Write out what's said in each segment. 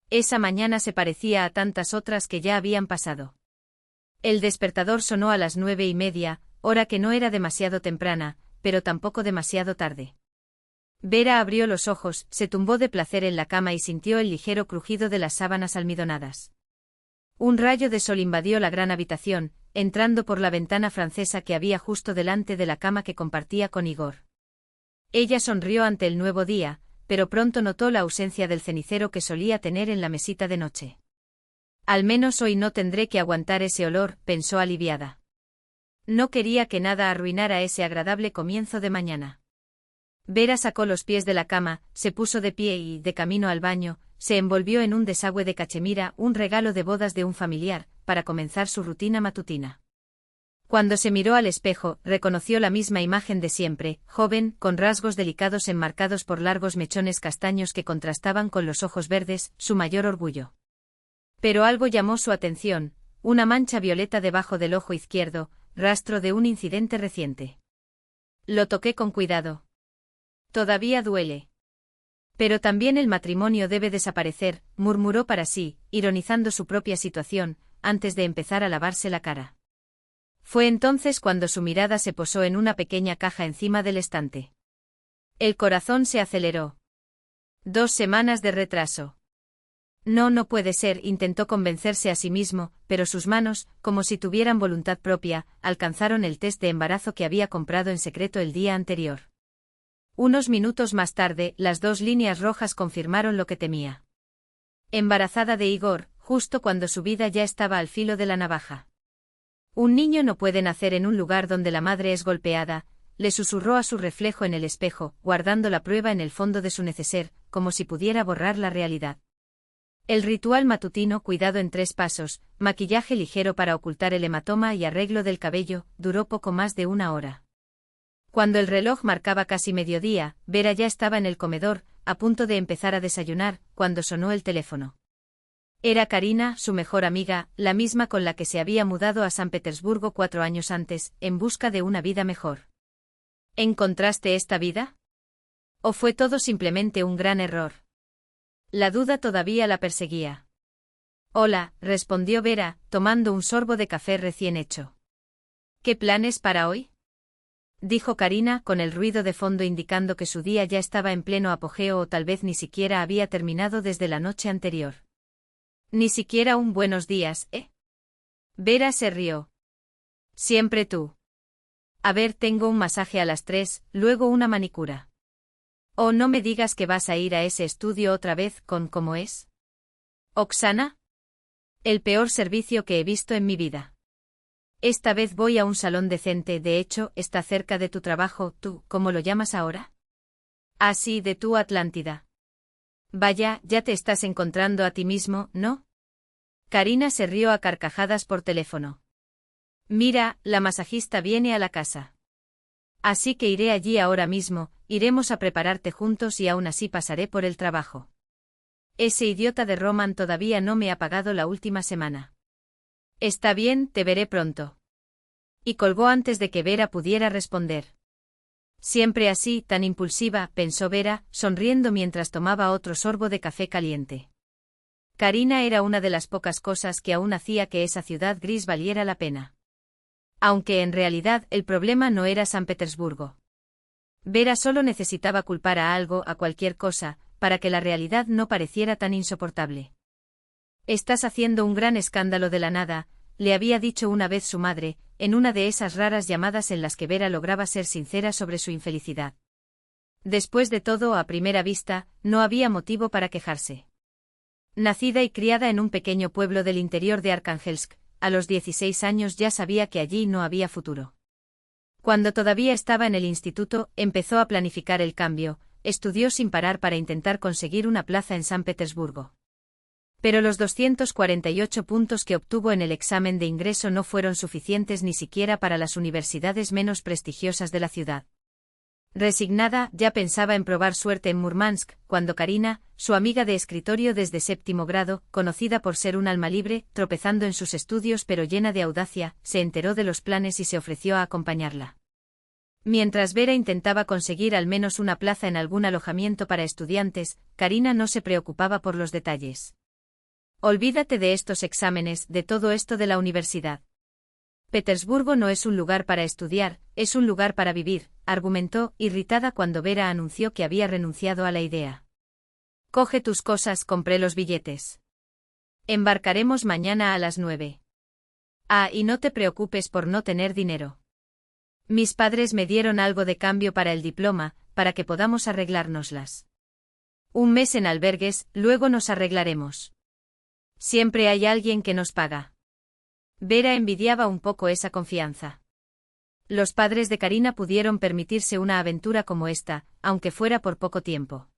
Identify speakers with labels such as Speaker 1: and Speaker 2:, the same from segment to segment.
Speaker 1: Esa mañana se parecía a tantas otras que ya habían pasado. El despertador sonó a las 9:30, hora que no era demasiado temprana, pero tampoco demasiado tarde. Vera abrió los ojos, se tumbó de placer en la cama y sintió el ligero crujido de las sábanas almidonadas. Un rayo de sol invadió la gran habitación, entrando por la ventana francesa que había justo delante de la cama que compartía con Igor. Ella sonrió ante el nuevo día, pero pronto notó la ausencia del cenicero que solía tener en la mesita de noche. Al menos hoy no tendré que aguantar ese olor, pensó aliviada. No quería que nada arruinara ese agradable comienzo de mañana. Vera sacó los pies de la cama, se puso de pie y, de camino al baño, se envolvió en un desagüe de cachemira, un regalo de bodas de un familiar, para comenzar su rutina matutina. Cuando se miró al espejo, reconoció la misma imagen de siempre, joven, con rasgos delicados enmarcados por largos mechones castaños que contrastaban con los ojos verdes, su mayor orgullo. Pero algo llamó su atención, una mancha violeta debajo del ojo izquierdo, rastro de un incidente reciente. Lo toqué con cuidado. Todavía duele. Pero también el matrimonio debe desaparecer, murmuró para sí, ironizando su propia situación, antes de empezar a lavarse la cara. Fue entonces cuando su mirada se posó en una pequeña caja encima del estante. El corazón se aceleró. 2 semanas de retraso. No puede ser, intentó convencerse a sí mismo, pero sus manos, como si tuvieran voluntad propia, alcanzaron el test de embarazo que había comprado en secreto el día anterior. Unos minutos más tarde, las 2 líneas rojas confirmaron lo que temía. Embarazada de Igor, justo cuando su vida ya estaba al filo de la navaja. Un niño no puede nacer en un lugar donde la madre es golpeada, le susurró a su reflejo en el espejo, guardando la prueba en el fondo de su neceser, como si pudiera borrar la realidad. El ritual matutino, cuidado en 3 pasos, maquillaje ligero para ocultar el hematoma y arreglo del cabello, duró poco más de 1 hora. Cuando el reloj marcaba casi mediodía, Vera ya estaba en el comedor, a punto de empezar a desayunar, cuando sonó el teléfono. Era Karina, su mejor amiga, la misma con la que se había mudado a San Petersburgo 4 años antes, en busca de una vida mejor. ¿Encontraste esta vida? ¿O fue todo simplemente un gran error? La duda todavía la perseguía. Hola, respondió Vera, tomando un sorbo de café recién hecho. ¿Qué planes para hoy?, dijo Karina, con el ruido de fondo indicando que su día ya estaba en pleno apogeo o tal vez ni siquiera había terminado desde la noche anterior. Ni siquiera un buenos días, ¿eh? Vera se rió. Siempre tú. A ver, tengo un masaje a las 3, luego una manicura. Oh, no me digas que vas a ir a ese estudio otra vez con ¿cómo es? ¿Oksana? El peor servicio que he visto en mi vida. Esta vez voy a un salón decente, de hecho, está cerca de tu trabajo, tú, ¿cómo lo llamas ahora? Ah, sí, de tu Atlántida. Vaya, ya te estás encontrando a ti mismo, ¿no? Karina se rió a carcajadas por teléfono. Mira, la masajista viene a la casa. Así que iré allí ahora mismo, iremos a prepararte juntos y aún así pasaré por el trabajo. Ese idiota de Roman todavía no me ha pagado la última semana. Está bien, te veré pronto. Y colgó antes de que Vera pudiera responder. Siempre así, tan impulsiva, pensó Vera, sonriendo mientras tomaba otro sorbo de café caliente. Karina era una de las pocas cosas que aún hacía que esa ciudad gris valiera la pena. Aunque en realidad el problema no era San Petersburgo. Vera solo necesitaba culpar a algo, a cualquier cosa, para que la realidad no pareciera tan insoportable. Estás haciendo un gran escándalo de la nada, le había dicho una vez su madre, en una de esas raras llamadas en las que Vera lograba ser sincera sobre su infelicidad. Después de todo, a primera vista, no había motivo para quejarse. Nacida y criada en un pequeño pueblo del interior de Archangelsk, a los 16 años ya sabía que allí no había futuro. Cuando todavía estaba en el instituto, empezó a planificar el cambio, estudió sin parar para intentar conseguir una plaza en San Petersburgo. Pero los 248 puntos que obtuvo en el examen de ingreso no fueron suficientes ni siquiera para las universidades menos prestigiosas de la ciudad. Resignada, ya pensaba en probar suerte en Murmansk, cuando Karina, su amiga de escritorio desde 7º grado, conocida por ser un alma libre, tropezando en sus estudios pero llena de audacia, se enteró de los planes y se ofreció a acompañarla. Mientras Vera intentaba conseguir al menos una plaza en algún alojamiento para estudiantes, Karina no se preocupaba por los detalles. Olvídate de estos exámenes, de todo esto de la universidad. Petersburgo no es un lugar para estudiar, es un lugar para vivir, argumentó, irritada cuando Vera anunció que había renunciado a la idea. Coge tus cosas, compré los billetes. Embarcaremos mañana a las 9. Ah, y no te preocupes por no tener dinero. Mis padres me dieron algo de cambio para el diploma, para que podamos arreglárnoslas. Un mes en albergues, luego nos arreglaremos. Siempre hay alguien que nos paga. Vera envidiaba un poco esa confianza. Los padres de Karina pudieron permitirse una aventura como esta, aunque fuera por poco tiempo.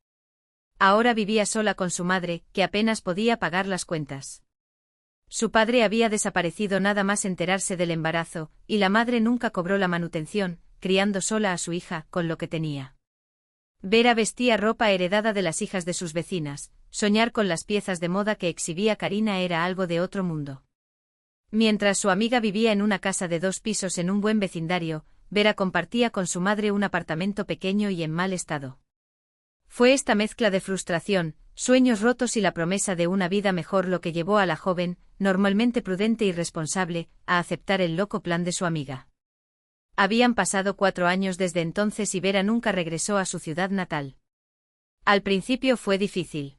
Speaker 1: Ahora vivía sola con su madre, que apenas podía pagar las cuentas. Su padre había desaparecido nada más enterarse del embarazo, y la madre nunca cobró la manutención, criando sola a su hija con lo que tenía. Vera vestía ropa heredada de las hijas de sus vecinas, soñar con las piezas de moda que exhibía Karina era algo de otro mundo. Mientras su amiga vivía en una casa de 2 pisos en un buen vecindario, Vera compartía con su madre un apartamento pequeño y en mal estado. Fue esta mezcla de frustración, sueños rotos y la promesa de una vida mejor lo que llevó a la joven, normalmente prudente y responsable, a aceptar el loco plan de su amiga. Habían pasado 4 años desde entonces y Vera nunca regresó a su ciudad natal. Al principio fue difícil.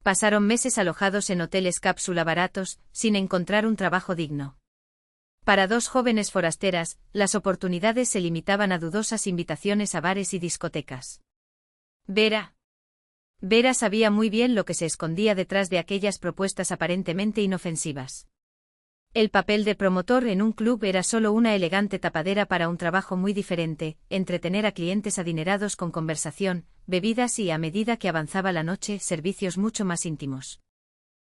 Speaker 1: Pasaron meses alojados en hoteles cápsula baratos, sin encontrar un trabajo digno. Para 2 jóvenes forasteras, las oportunidades se limitaban a dudosas invitaciones a bares y discotecas. Vera sabía muy bien lo que se escondía detrás de aquellas propuestas aparentemente inofensivas. El papel de promotor en un club era solo una elegante tapadera para un trabajo muy diferente, entretener a clientes adinerados con conversación, bebidas y, a medida que avanzaba la noche, servicios mucho más íntimos.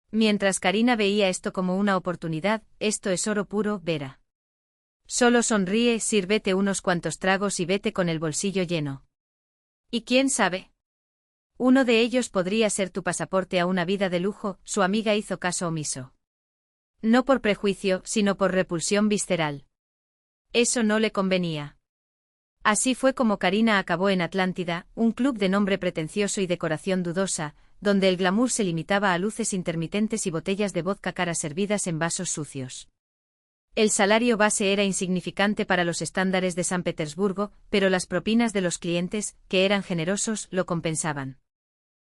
Speaker 1: Mientras Karina veía esto como una oportunidad, esto es oro puro, Vera. Solo sonríe, sírvete unos cuantos tragos y vete con el bolsillo lleno. ¿Y quién sabe? Uno de ellos podría ser tu pasaporte a una vida de lujo, su amiga hizo caso omiso. No por prejuicio, sino por repulsión visceral. Eso no le convenía. Así fue como Karina acabó en Atlántida, un club de nombre pretencioso y decoración dudosa, donde el glamour se limitaba a luces intermitentes y botellas de vodka caras servidas en vasos sucios. El salario base era insignificante para los estándares de San Petersburgo, pero las propinas de los clientes, que eran generosos, lo compensaban.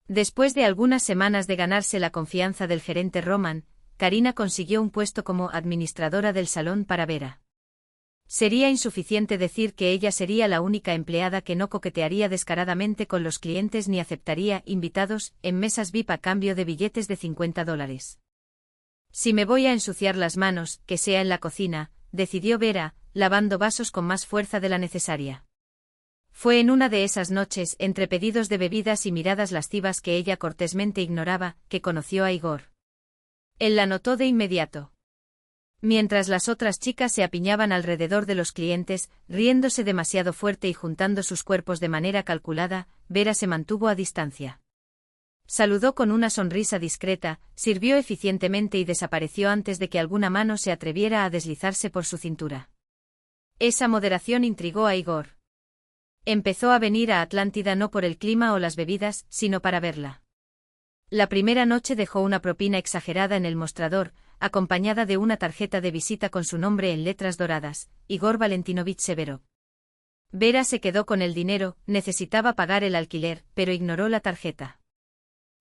Speaker 1: Después de algunas semanas de ganarse la confianza del gerente Roman, Karina consiguió un puesto como administradora del salón para Vera. Sería insuficiente decir que ella sería la única empleada que no coquetearía descaradamente con los clientes ni aceptaría invitados en mesas VIP a cambio de billetes de $50. Si me voy a ensuciar las manos, que sea en la cocina, decidió Vera, lavando vasos con más fuerza de la necesaria. Fue en una de esas noches, entre pedidos de bebidas y miradas lascivas que ella cortésmente ignoraba, que conoció a Igor. Él la notó de inmediato. Mientras las otras chicas se apiñaban alrededor de los clientes, riéndose demasiado fuerte y juntando sus cuerpos de manera calculada, Vera se mantuvo a distancia. Saludó con una sonrisa discreta, sirvió eficientemente y desapareció antes de que alguna mano se atreviera a deslizarse por su cintura. Esa moderación intrigó a Igor. Empezó a venir a Atlántida no por el clima o las bebidas, sino para verla. La primera noche dejó una propina exagerada en el mostrador, acompañada de una tarjeta de visita con su nombre en letras doradas, Igor Valentinovich Severov. Vera se quedó con el dinero, necesitaba pagar el alquiler, pero ignoró la tarjeta.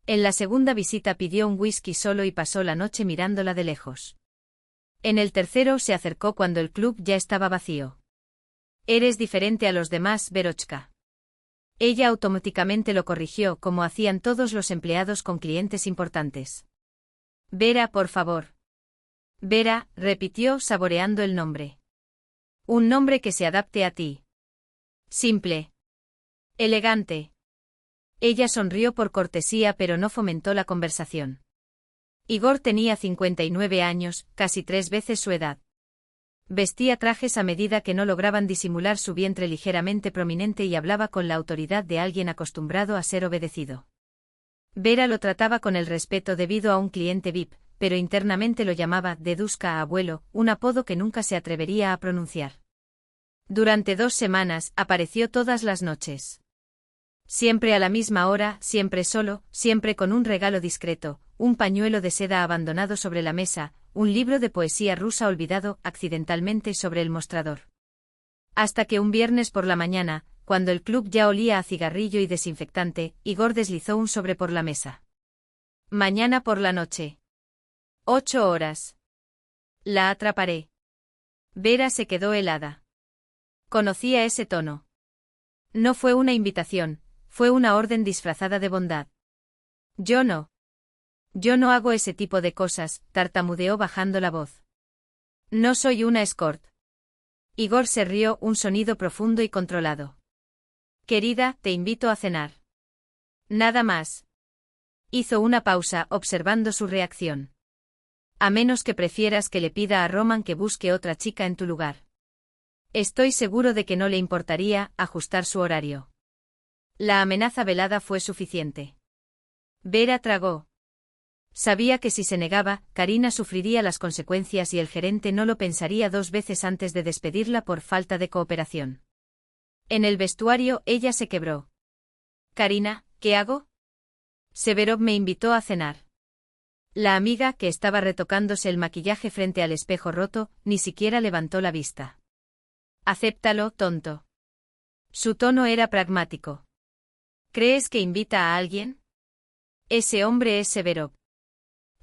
Speaker 1: En la segunda visita pidió un whisky solo y pasó la noche mirándola de lejos. En el tercero se acercó cuando el club ya estaba vacío. Eres diferente a los demás, Verochka. Ella automáticamente lo corrigió como hacían todos los empleados con clientes importantes. Vera, por favor. Vera, repitió saboreando el nombre. Un nombre que se adapte a ti. Simple. Elegante. Ella sonrió por cortesía pero no fomentó la conversación. Igor tenía 59 años, casi 3 veces su edad. Vestía trajes a medida que no lograban disimular su vientre ligeramente prominente y hablaba con la autoridad de alguien acostumbrado a ser obedecido. Vera lo trataba con el respeto debido a un cliente VIP, pero internamente lo llamaba Dedushka abuelo, un apodo que nunca se atrevería a pronunciar. Durante 2 semanas, apareció todas las noches. Siempre a la misma hora, siempre solo, siempre con un regalo discreto, un pañuelo de seda abandonado sobre la mesa, un libro de poesía rusa olvidado accidentalmente sobre el mostrador. Hasta que un viernes por la mañana, cuando el club ya olía a cigarrillo y desinfectante, Igor deslizó un sobre por la mesa. Mañana por la noche. 8 horas. La atraparé. Vera se quedó helada. Conocía ese tono. No fue una invitación, fue una orden disfrazada de bondad. Yo no. Yo no hago ese tipo de cosas, tartamudeó bajando la voz. No soy una escort. Igor se rió, un sonido profundo y controlado. Querida, te invito a cenar. Nada más. Hizo una pausa, observando su reacción. A menos que prefieras que le pida a Roman que busque otra chica en tu lugar. Estoy seguro de que no le importaría ajustar su horario. La amenaza velada fue suficiente. Vera tragó. Sabía que si se negaba, Karina sufriría las consecuencias y el gerente no lo pensaría 2 veces antes de despedirla por falta de cooperación. En el vestuario, ella se quebró. Karina, ¿qué hago? Severov me invitó a cenar. La amiga, que estaba retocándose el maquillaje frente al espejo roto, ni siquiera levantó la vista. Acéptalo, tonto. Su tono era pragmático. ¿Crees que invita a alguien? Ese hombre es Severov.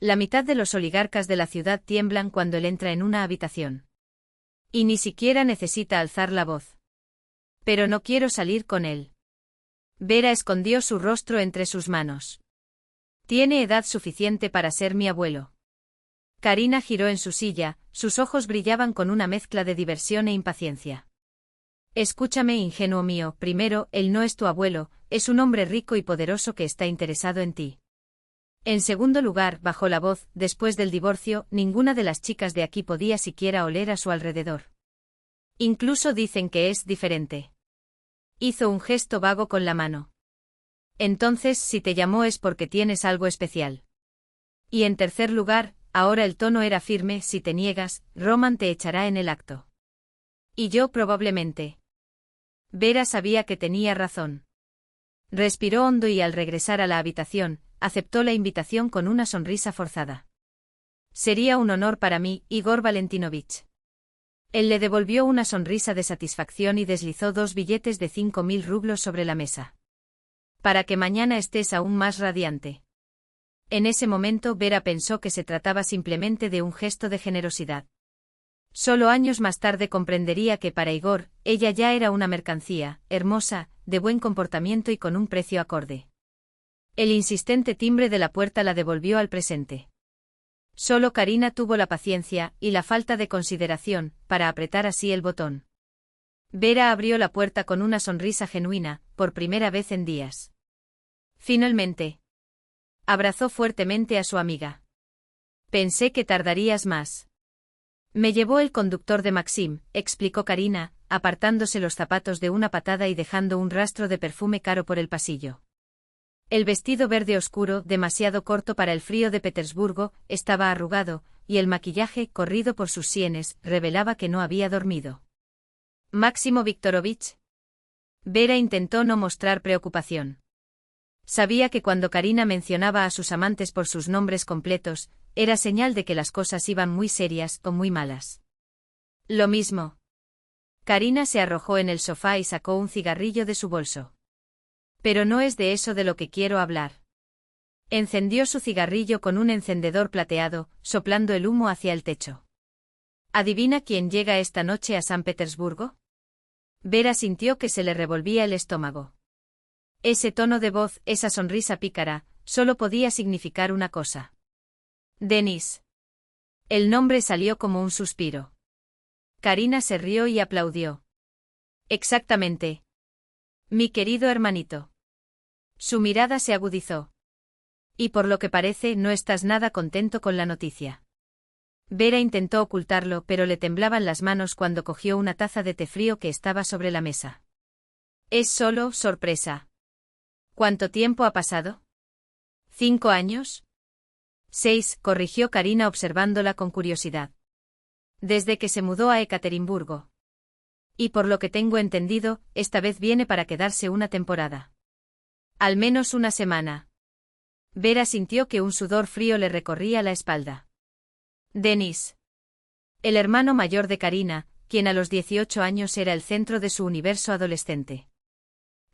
Speaker 1: La mitad de los oligarcas de la ciudad tiemblan cuando él entra en una habitación. Y ni siquiera necesita alzar la voz. Pero no quiero salir con él. Vera escondió su rostro entre sus manos. Tiene edad suficiente para ser mi abuelo. Karina giró en su silla, sus ojos brillaban con una mezcla de diversión e impaciencia. Escúchame, ingenuo mío, primero, él no es tu abuelo, es un hombre rico y poderoso que está interesado en ti. En segundo lugar, bajó la voz, después del divorcio, ninguna de las chicas de aquí podía siquiera oler a su alrededor. Incluso dicen que es diferente. Hizo un gesto vago con la mano. Entonces, si te llamó es porque tienes algo especial. Y en tercer lugar, ahora el tono era firme, si te niegas, Roman te echará en el acto. Y yo probablemente. Vera sabía que tenía razón. Respiró hondo y al regresar a la habitación, aceptó la invitación con una sonrisa forzada. Sería un honor para mí, Igor Valentinovich. Él le devolvió una sonrisa de satisfacción y deslizó 2 billetes de 5.000 rublos sobre la mesa. Para que mañana estés aún más radiante. En ese momento Vera pensó que se trataba simplemente de un gesto de generosidad. Solo años más tarde comprendería que para Igor, ella ya era una mercancía, hermosa, de buen comportamiento y con un precio acorde. El insistente timbre de la puerta la devolvió al presente. Solo Karina tuvo la paciencia, y la falta de consideración, para apretar así el botón. Vera abrió la puerta con una sonrisa genuina, por primera vez en días. Finalmente. Abrazó fuertemente a su amiga. Pensé que tardarías más. Me llevó el conductor de Maxim, explicó Karina, apartándose los zapatos de una patada y dejando un rastro de perfume caro por el pasillo. El vestido verde oscuro, demasiado corto para el frío de Petersburgo, estaba arrugado, y el maquillaje, corrido por sus sienes, revelaba que no había dormido. ¿Máximo Viktorovich? Vera intentó no mostrar preocupación. Sabía que cuando Karina mencionaba a sus amantes por sus nombres completos, era señal de que las cosas iban muy serias o muy malas. Lo mismo. Karina se arrojó en el sofá y sacó un cigarrillo de su bolso. Pero no es de eso de lo que quiero hablar. Encendió su cigarrillo con un encendedor plateado, soplando el humo hacia el techo. ¿Adivina quién llega esta noche a San Petersburgo? Vera sintió que se le revolvía el estómago. Ese tono de voz, esa sonrisa pícara, solo podía significar una cosa. Denis. El nombre salió como un suspiro. Karina se rió y aplaudió. Exactamente. Mi querido hermanito. Su mirada se agudizó. Y por lo que parece no estás nada contento con la noticia. Vera intentó ocultarlo, pero le temblaban las manos cuando cogió una taza de té frío que estaba sobre la mesa. Es solo sorpresa. ¿Cuánto tiempo ha pasado? ¿5 años? 6, corrigió Karina observándola con curiosidad. Desde que se mudó a Ekaterimburgo. Y por lo que tengo entendido, esta vez viene para quedarse una temporada. Al menos una semana. Vera sintió que un sudor frío le recorría la espalda. Denis. El hermano mayor de Karina, quien a los 18 años era el centro de su universo adolescente.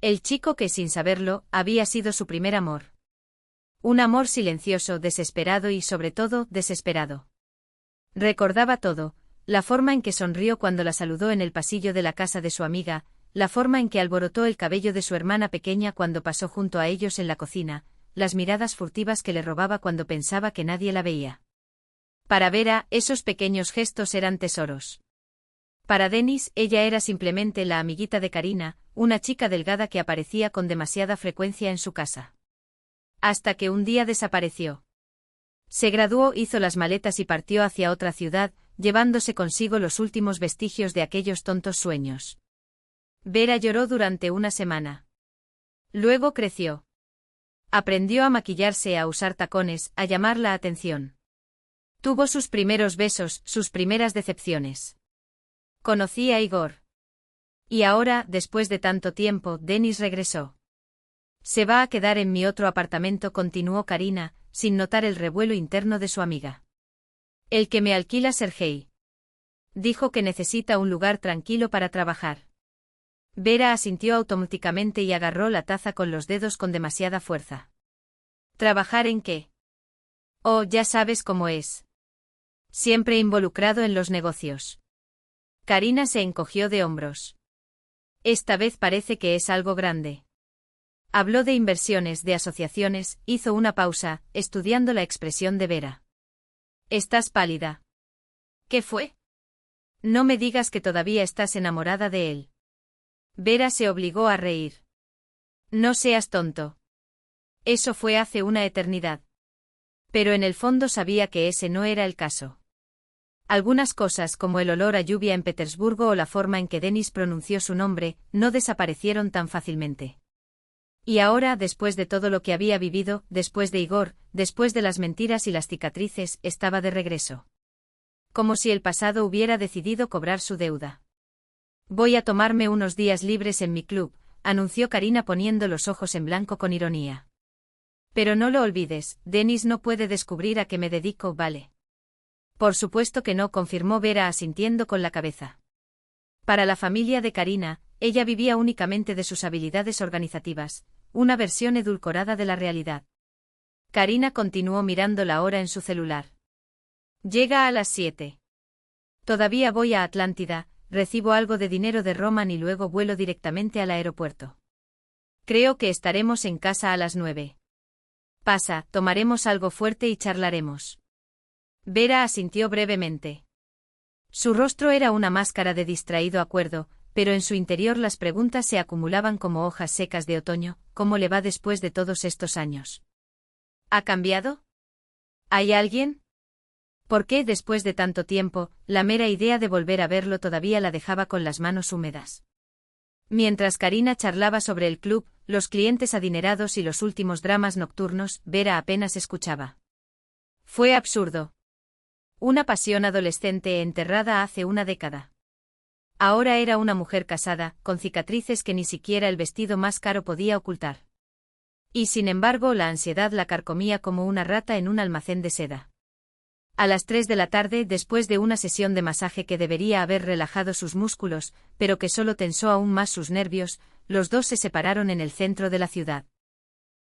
Speaker 1: El chico que, sin saberlo, había sido su primer amor. Un amor silencioso, desesperado y, sobre todo, desesperado. Recordaba todo, la forma en que sonrió cuando la saludó en el pasillo de la casa de su amiga, la forma en que alborotó el cabello de su hermana pequeña cuando pasó junto a ellos en la cocina, las miradas furtivas que le robaba cuando pensaba que nadie la veía. Para Vera, esos pequeños gestos eran tesoros. Para Denis, ella era simplemente la amiguita de Karina, una chica delgada que aparecía con demasiada frecuencia en su casa. Hasta que un día desapareció. Se graduó, hizo las maletas y partió hacia otra ciudad, llevándose consigo los últimos vestigios de aquellos tontos sueños. Vera lloró durante una semana. Luego creció. Aprendió a maquillarse, a usar tacones, a llamar la atención. Tuvo sus primeros besos, sus primeras decepciones. Conocí a Igor. Y ahora, después de tanto tiempo, Denis regresó. Se va a quedar en mi otro apartamento, continuó Karina, sin notar el revuelo interno de su amiga. El que me alquila Sergei. Dijo que necesita un lugar tranquilo para trabajar. Vera asintió automáticamente y agarró la taza con los dedos con demasiada fuerza. ¿Trabajar en qué? Oh, ya sabes cómo es. Siempre involucrado en los negocios. Karina se encogió de hombros. Esta vez parece que es algo grande. Habló de inversiones, de asociaciones, hizo una pausa, estudiando la expresión de Vera. Estás pálida. ¿Qué fue? No me digas que todavía estás enamorada de él. Vera se obligó a reír. No seas tonto. Eso fue hace una eternidad. Pero en el fondo sabía que ese no era el caso. Algunas cosas, como el olor a lluvia en Petersburgo o la forma en que Denis pronunció su nombre, no desaparecieron tan fácilmente. Y ahora, después de todo lo que había vivido, después de Igor, después de las mentiras y las cicatrices, estaba de regreso. Como si el pasado hubiera decidido cobrar su deuda. Voy a tomarme unos días libres en mi club, anunció Karina poniendo los ojos en blanco con ironía. Pero no lo olvides, Denis no puede descubrir a qué me dedico, ¿vale? Por supuesto que no, confirmó Vera asintiendo con la cabeza. Para la familia de Karina, ella vivía únicamente de sus habilidades organizativas, una versión edulcorada de la realidad. Karina continuó mirando la hora en su celular. Llega a las 7. Todavía voy a Atlántida, recibo algo de dinero de Roman y luego vuelo directamente al aeropuerto. Creo que estaremos en casa a las 9. Pasa, tomaremos algo fuerte y charlaremos. Vera asintió brevemente. Su rostro era una máscara de distraído acuerdo, pero en su interior las preguntas se acumulaban como hojas secas de otoño. ¿Cómo le va después de todos estos años? ¿Ha cambiado? ¿Hay alguien? ¿Por qué, después de tanto tiempo, la mera idea de volver a verlo todavía la dejaba con las manos húmedas? Mientras Karina charlaba sobre el club, los clientes adinerados y los últimos dramas nocturnos, Vera apenas escuchaba. Fue absurdo. Una pasión adolescente enterrada hace una década. Ahora era una mujer casada, con cicatrices que ni siquiera el vestido más caro podía ocultar. Y sin embargo la ansiedad la carcomía como una rata en un almacén de seda. A las 3 de la tarde, después de una sesión de masaje que debería haber relajado sus músculos, pero que solo tensó aún más sus nervios, los dos se separaron en el centro de la ciudad.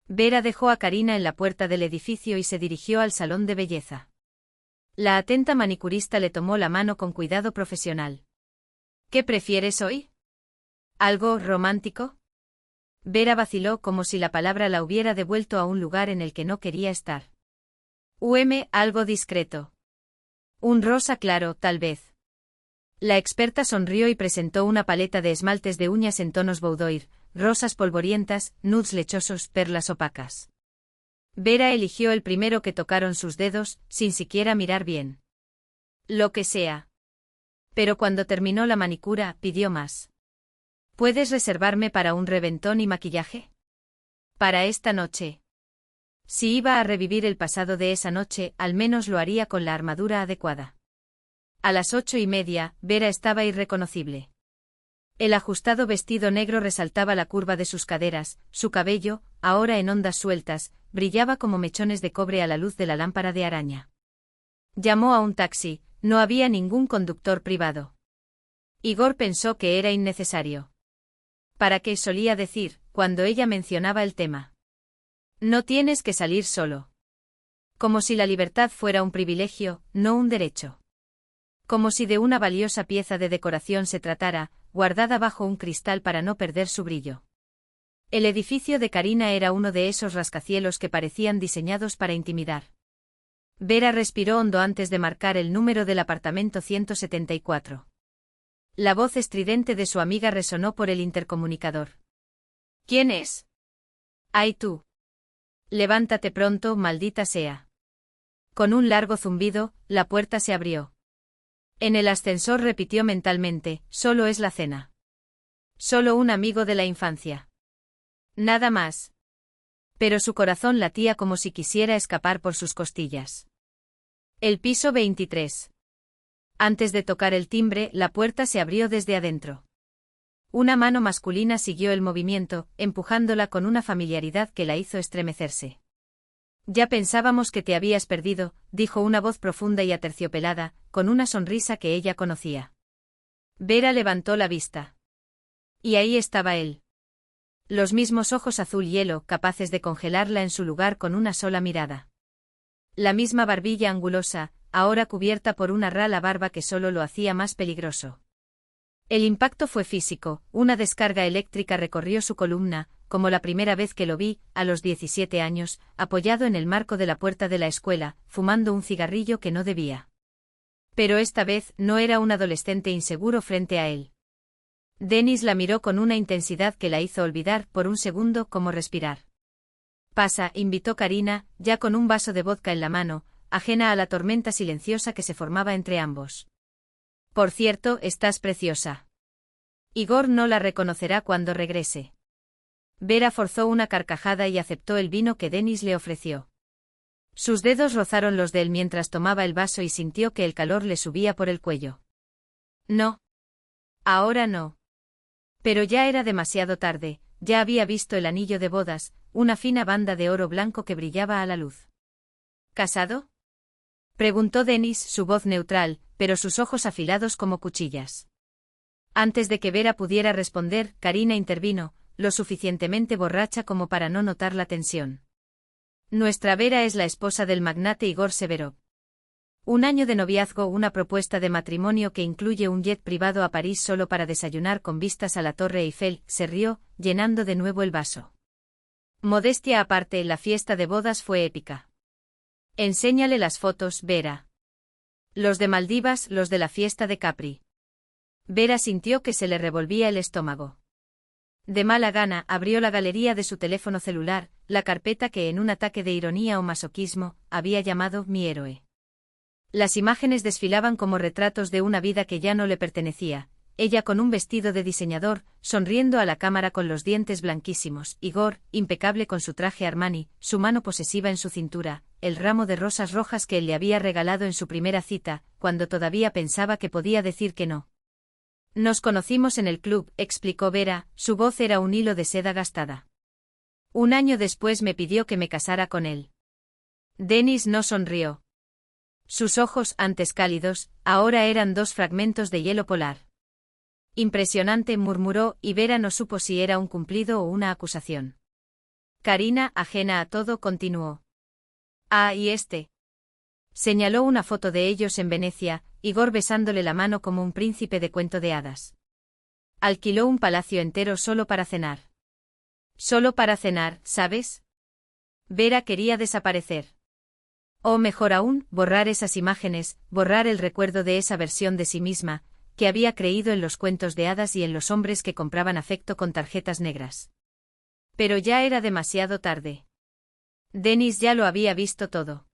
Speaker 1: Vera dejó a Karina en la puerta del edificio y se dirigió al salón de belleza. La atenta manicurista le tomó la mano con cuidado profesional. ¿Qué prefieres hoy? ¿Algo romántico? Vera vaciló como si la palabra la hubiera devuelto a un lugar en el que no quería estar. Algo discreto. Un rosa claro, tal vez. La experta sonrió y presentó una paleta de esmaltes de uñas en tonos boudoir, rosas polvorientas, nudes lechosos, perlas opacas. Vera eligió el primero que tocaron sus dedos, sin siquiera mirar bien. Lo que sea. Pero cuando terminó la manicura, pidió más. ¿Puedes reservarme para un reventón y maquillaje? Para esta noche. Si iba a revivir el pasado de esa noche, al menos lo haría con la armadura adecuada. A las 8:30, Vera estaba irreconocible. El ajustado vestido negro resaltaba la curva de sus caderas, su cabello, ahora en ondas sueltas, brillaba como mechones de cobre a la luz de la lámpara de araña. Llamó a un taxi, no había ningún conductor privado. Igor pensó que era innecesario. ¿Para qué solía decir, cuando ella mencionaba el tema? No tienes que salir solo. Como si la libertad fuera un privilegio, no un derecho. Como si de una valiosa pieza de decoración se tratara, guardada bajo un cristal para no perder su brillo. El edificio de Karina era uno de esos rascacielos que parecían diseñados para intimidar. Vera respiró hondo antes de marcar el número del apartamento 174. La voz estridente de su amiga resonó por el intercomunicador. ¿Quién es? ¡Ay tú! Levántate pronto, maldita sea. Con un largo zumbido, la puerta se abrió. En el ascensor repitió mentalmente, solo es la cena. Solo un amigo de la infancia. Nada más. Pero su corazón latía como si quisiera escapar por sus costillas. El piso 23. Antes de tocar el timbre, la puerta se abrió desde adentro. Una mano masculina siguió el movimiento, empujándola con una familiaridad que la hizo estremecerse. Ya pensábamos que te habías perdido, dijo una voz profunda y aterciopelada, con una sonrisa que ella conocía. Vera levantó la vista. Y ahí estaba él. Los mismos ojos azul hielo, capaces de congelarla en su lugar con una sola mirada. La misma barbilla angulosa, ahora cubierta por una rala barba que solo lo hacía más peligroso. El impacto fue físico, una descarga eléctrica recorrió su columna, como la primera vez que lo vi, a los 17 años, apoyado en el marco de la puerta de la escuela, fumando un cigarrillo que no debía. Pero esta vez no era un adolescente inseguro frente a él. Dennis la miró con una intensidad que la hizo olvidar por un segundo cómo respirar. Pasa, invitó Karina, ya con un vaso de vodka en la mano, ajena a la tormenta silenciosa que se formaba entre ambos. Por cierto, estás preciosa. Igor no la reconocerá cuando regrese. Vera forzó una carcajada y aceptó el vino que Dennis le ofreció. Sus dedos rozaron los de él mientras tomaba el vaso y sintió que el calor le subía por el cuello. No. Ahora no. Pero ya era demasiado tarde, ya había visto el anillo de bodas, una fina banda de oro blanco que brillaba a la luz. ¿Casado? Preguntó Dennis, su voz neutral, pero sus ojos afilados como cuchillas. Antes de que Vera pudiera responder, Karina intervino, lo suficientemente borracha como para no notar la tensión. Nuestra Vera es la esposa del magnate Igor Severov. Un año de noviazgo, una propuesta de matrimonio que incluye un jet privado a París solo para desayunar con vistas a la Torre Eiffel, se rió, llenando de nuevo el vaso. Modestia aparte, la fiesta de bodas fue épica. Enséñale las fotos, Vera. Los de Maldivas, los de la fiesta de Capri. Vera sintió que se le revolvía el estómago. De mala gana, abrió la galería de su teléfono celular, la carpeta que en un ataque de ironía o masoquismo, había llamado Mi héroe. Las imágenes desfilaban como retratos de una vida que ya no le pertenecía, ella con un vestido de diseñador, sonriendo a la cámara con los dientes blanquísimos, Igor, impecable con su traje Armani, su mano posesiva en su cintura, el ramo de rosas rojas que él le había regalado en su primera cita, cuando todavía pensaba que podía decir que no. Nos conocimos en el club, explicó Vera, su voz era un hilo de seda gastada. Un año después me pidió que me casara con él. Dennis no sonrió. Sus ojos, antes cálidos, ahora eran dos fragmentos de hielo polar. Impresionante, murmuró, y Vera no supo si era un cumplido o una acusación. Karina, ajena a todo, continuó. Ah, y este. Señaló una foto de ellos en Venecia, Igor besándole la mano como un príncipe de cuento de hadas. Alquiló un palacio entero solo para cenar. Solo para cenar, ¿sabes? Vera quería desaparecer. O mejor aún, borrar esas imágenes, borrar el recuerdo de esa versión de sí misma, que había creído en los cuentos de hadas y en los hombres que compraban afecto con tarjetas negras. Pero ya era demasiado tarde. Dennis ya lo había visto todo.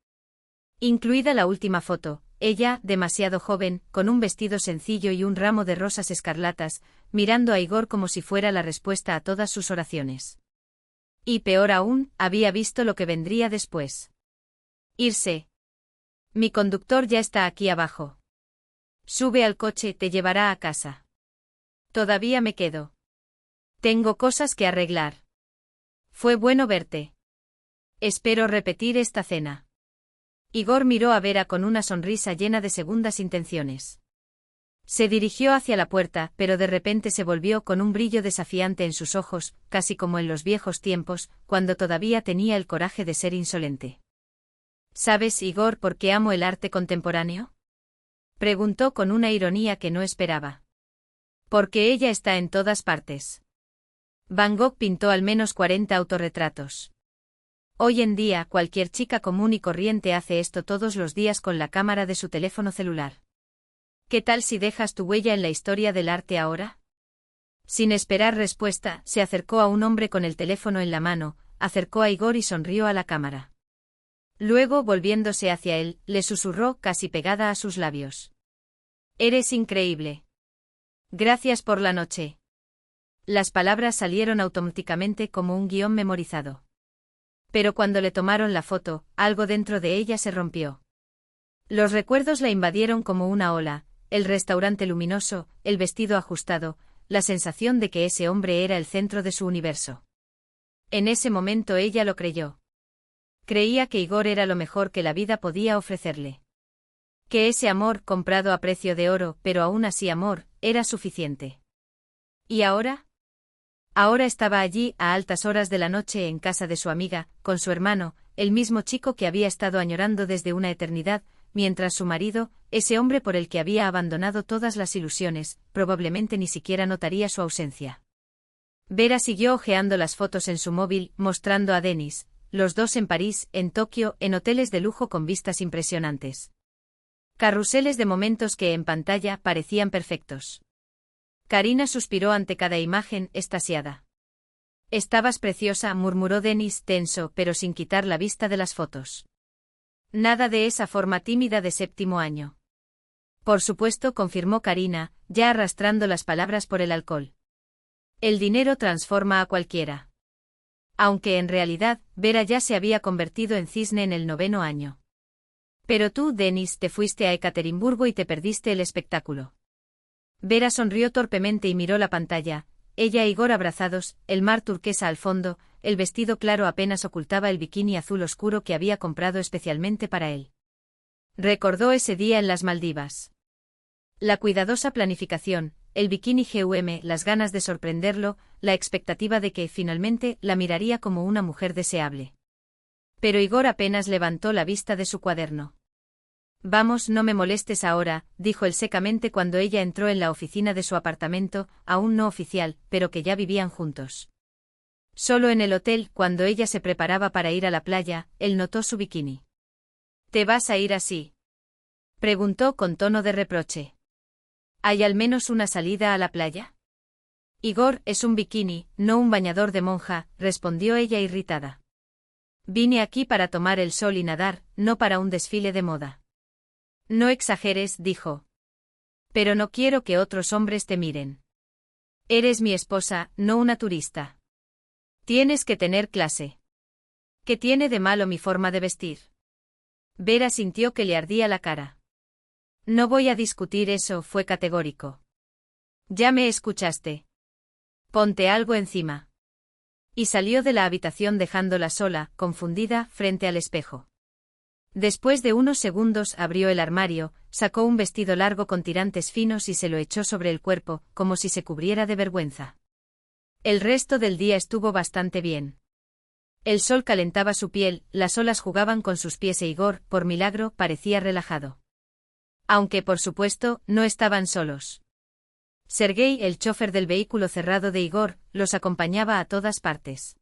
Speaker 1: Incluida la última foto, ella, demasiado joven, con un vestido sencillo y un ramo de rosas escarlatas, mirando a Igor como si fuera la respuesta a todas sus oraciones. Y peor aún, había visto lo que vendría después. Irse. Mi conductor ya está aquí abajo. Sube al coche, te llevará a casa. Todavía me quedo. Tengo cosas que arreglar. Fue bueno verte. Espero repetir esta cena. Igor miró a Vera con una sonrisa llena de segundas intenciones. Se dirigió hacia la puerta, pero de repente se volvió con un brillo desafiante en sus ojos, casi como en los viejos tiempos, cuando todavía tenía el coraje de ser insolente. ¿Sabes, Igor, por qué amo el arte contemporáneo? Preguntó con una ironía que no esperaba. Porque ella está en todas partes. Van Gogh pintó al menos 40 autorretratos. Hoy en día, cualquier chica común y corriente hace esto todos los días con la cámara de su teléfono celular. ¿Qué tal si dejas tu huella en la historia del arte ahora? Sin esperar respuesta, se acercó a un hombre con el teléfono en la mano, acercó a Igor y sonrió a la cámara. Luego, volviéndose hacia él, le susurró casi pegada a sus labios. Eres increíble. Gracias por la noche. Las palabras salieron automáticamente como un guión memorizado. Pero cuando le tomaron la foto, algo dentro de ella se rompió. Los recuerdos la invadieron como una ola, el restaurante luminoso, el vestido ajustado, la sensación de que ese hombre era el centro de su universo. En ese momento ella lo creyó. Creía que Igor era lo mejor que la vida podía ofrecerle. Que ese amor, comprado a precio de oro, pero aún así amor, era suficiente. ¿Y ahora? Ahora estaba allí a altas horas de la noche en casa de su amiga, con su hermano, el mismo chico que había estado añorando desde una eternidad, mientras su marido, ese hombre por el que había abandonado todas las ilusiones, probablemente ni siquiera notaría su ausencia. Vera siguió hojeando las fotos en su móvil, mostrando a Denis, los dos en París, en Tokio, en hoteles de lujo con vistas impresionantes. Carruseles de momentos que en pantalla parecían perfectos. Karina suspiró ante cada imagen, extasiada. Estabas preciosa, murmuró Denis, tenso, pero sin quitar la vista de las fotos. Nada de esa forma tímida de séptimo año. Por supuesto, confirmó Karina, ya arrastrando las palabras por el alcohol. El dinero transforma a cualquiera. Aunque en realidad, Vera ya se había convertido en cisne en el 9º año. Pero tú, Denis, te fuiste a Ekaterimburgo y te perdiste el espectáculo. Vera sonrió torpemente y miró la pantalla, ella y Igor abrazados, el mar turquesa al fondo, el vestido claro apenas ocultaba el bikini azul oscuro que había comprado especialmente para él. Recordó ese día en las Maldivas. La cuidadosa planificación, el bikini las ganas de sorprenderlo, la expectativa de que, finalmente, la miraría como una mujer deseable. Pero Igor apenas levantó la vista de su cuaderno. Vamos, no me molestes ahora, dijo él secamente cuando ella entró en la oficina de su apartamento, aún no oficial, pero que ya vivían juntos. Solo en el hotel, cuando ella se preparaba para ir a la playa, él notó su bikini. ¿Te vas a ir así?, preguntó con tono de reproche. ¿Hay al menos una salida a la playa? Igor, es un bikini, no un bañador de monja, respondió ella irritada. Vine aquí para tomar el sol y nadar, no para un desfile de moda. No exageres, dijo. Pero no quiero que otros hombres te miren. Eres mi esposa, no una turista. Tienes que tener clase. ¿Qué tiene de malo mi forma de vestir? Vera sintió que le ardía la cara. No voy a discutir eso, fue categórico. Ya me escuchaste. Ponte algo encima. Y salió de la habitación dejándola sola, confundida, frente al espejo. Después de unos segundos abrió el armario, sacó un vestido largo con tirantes finos y se lo echó sobre el cuerpo, como si se cubriera de vergüenza. El resto del día estuvo bastante bien. El sol calentaba su piel, las olas jugaban con sus pies e Igor, por milagro, parecía relajado. Aunque, por supuesto, no estaban solos. Sergei, el chofer del vehículo cerrado de Igor, los acompañaba a todas partes.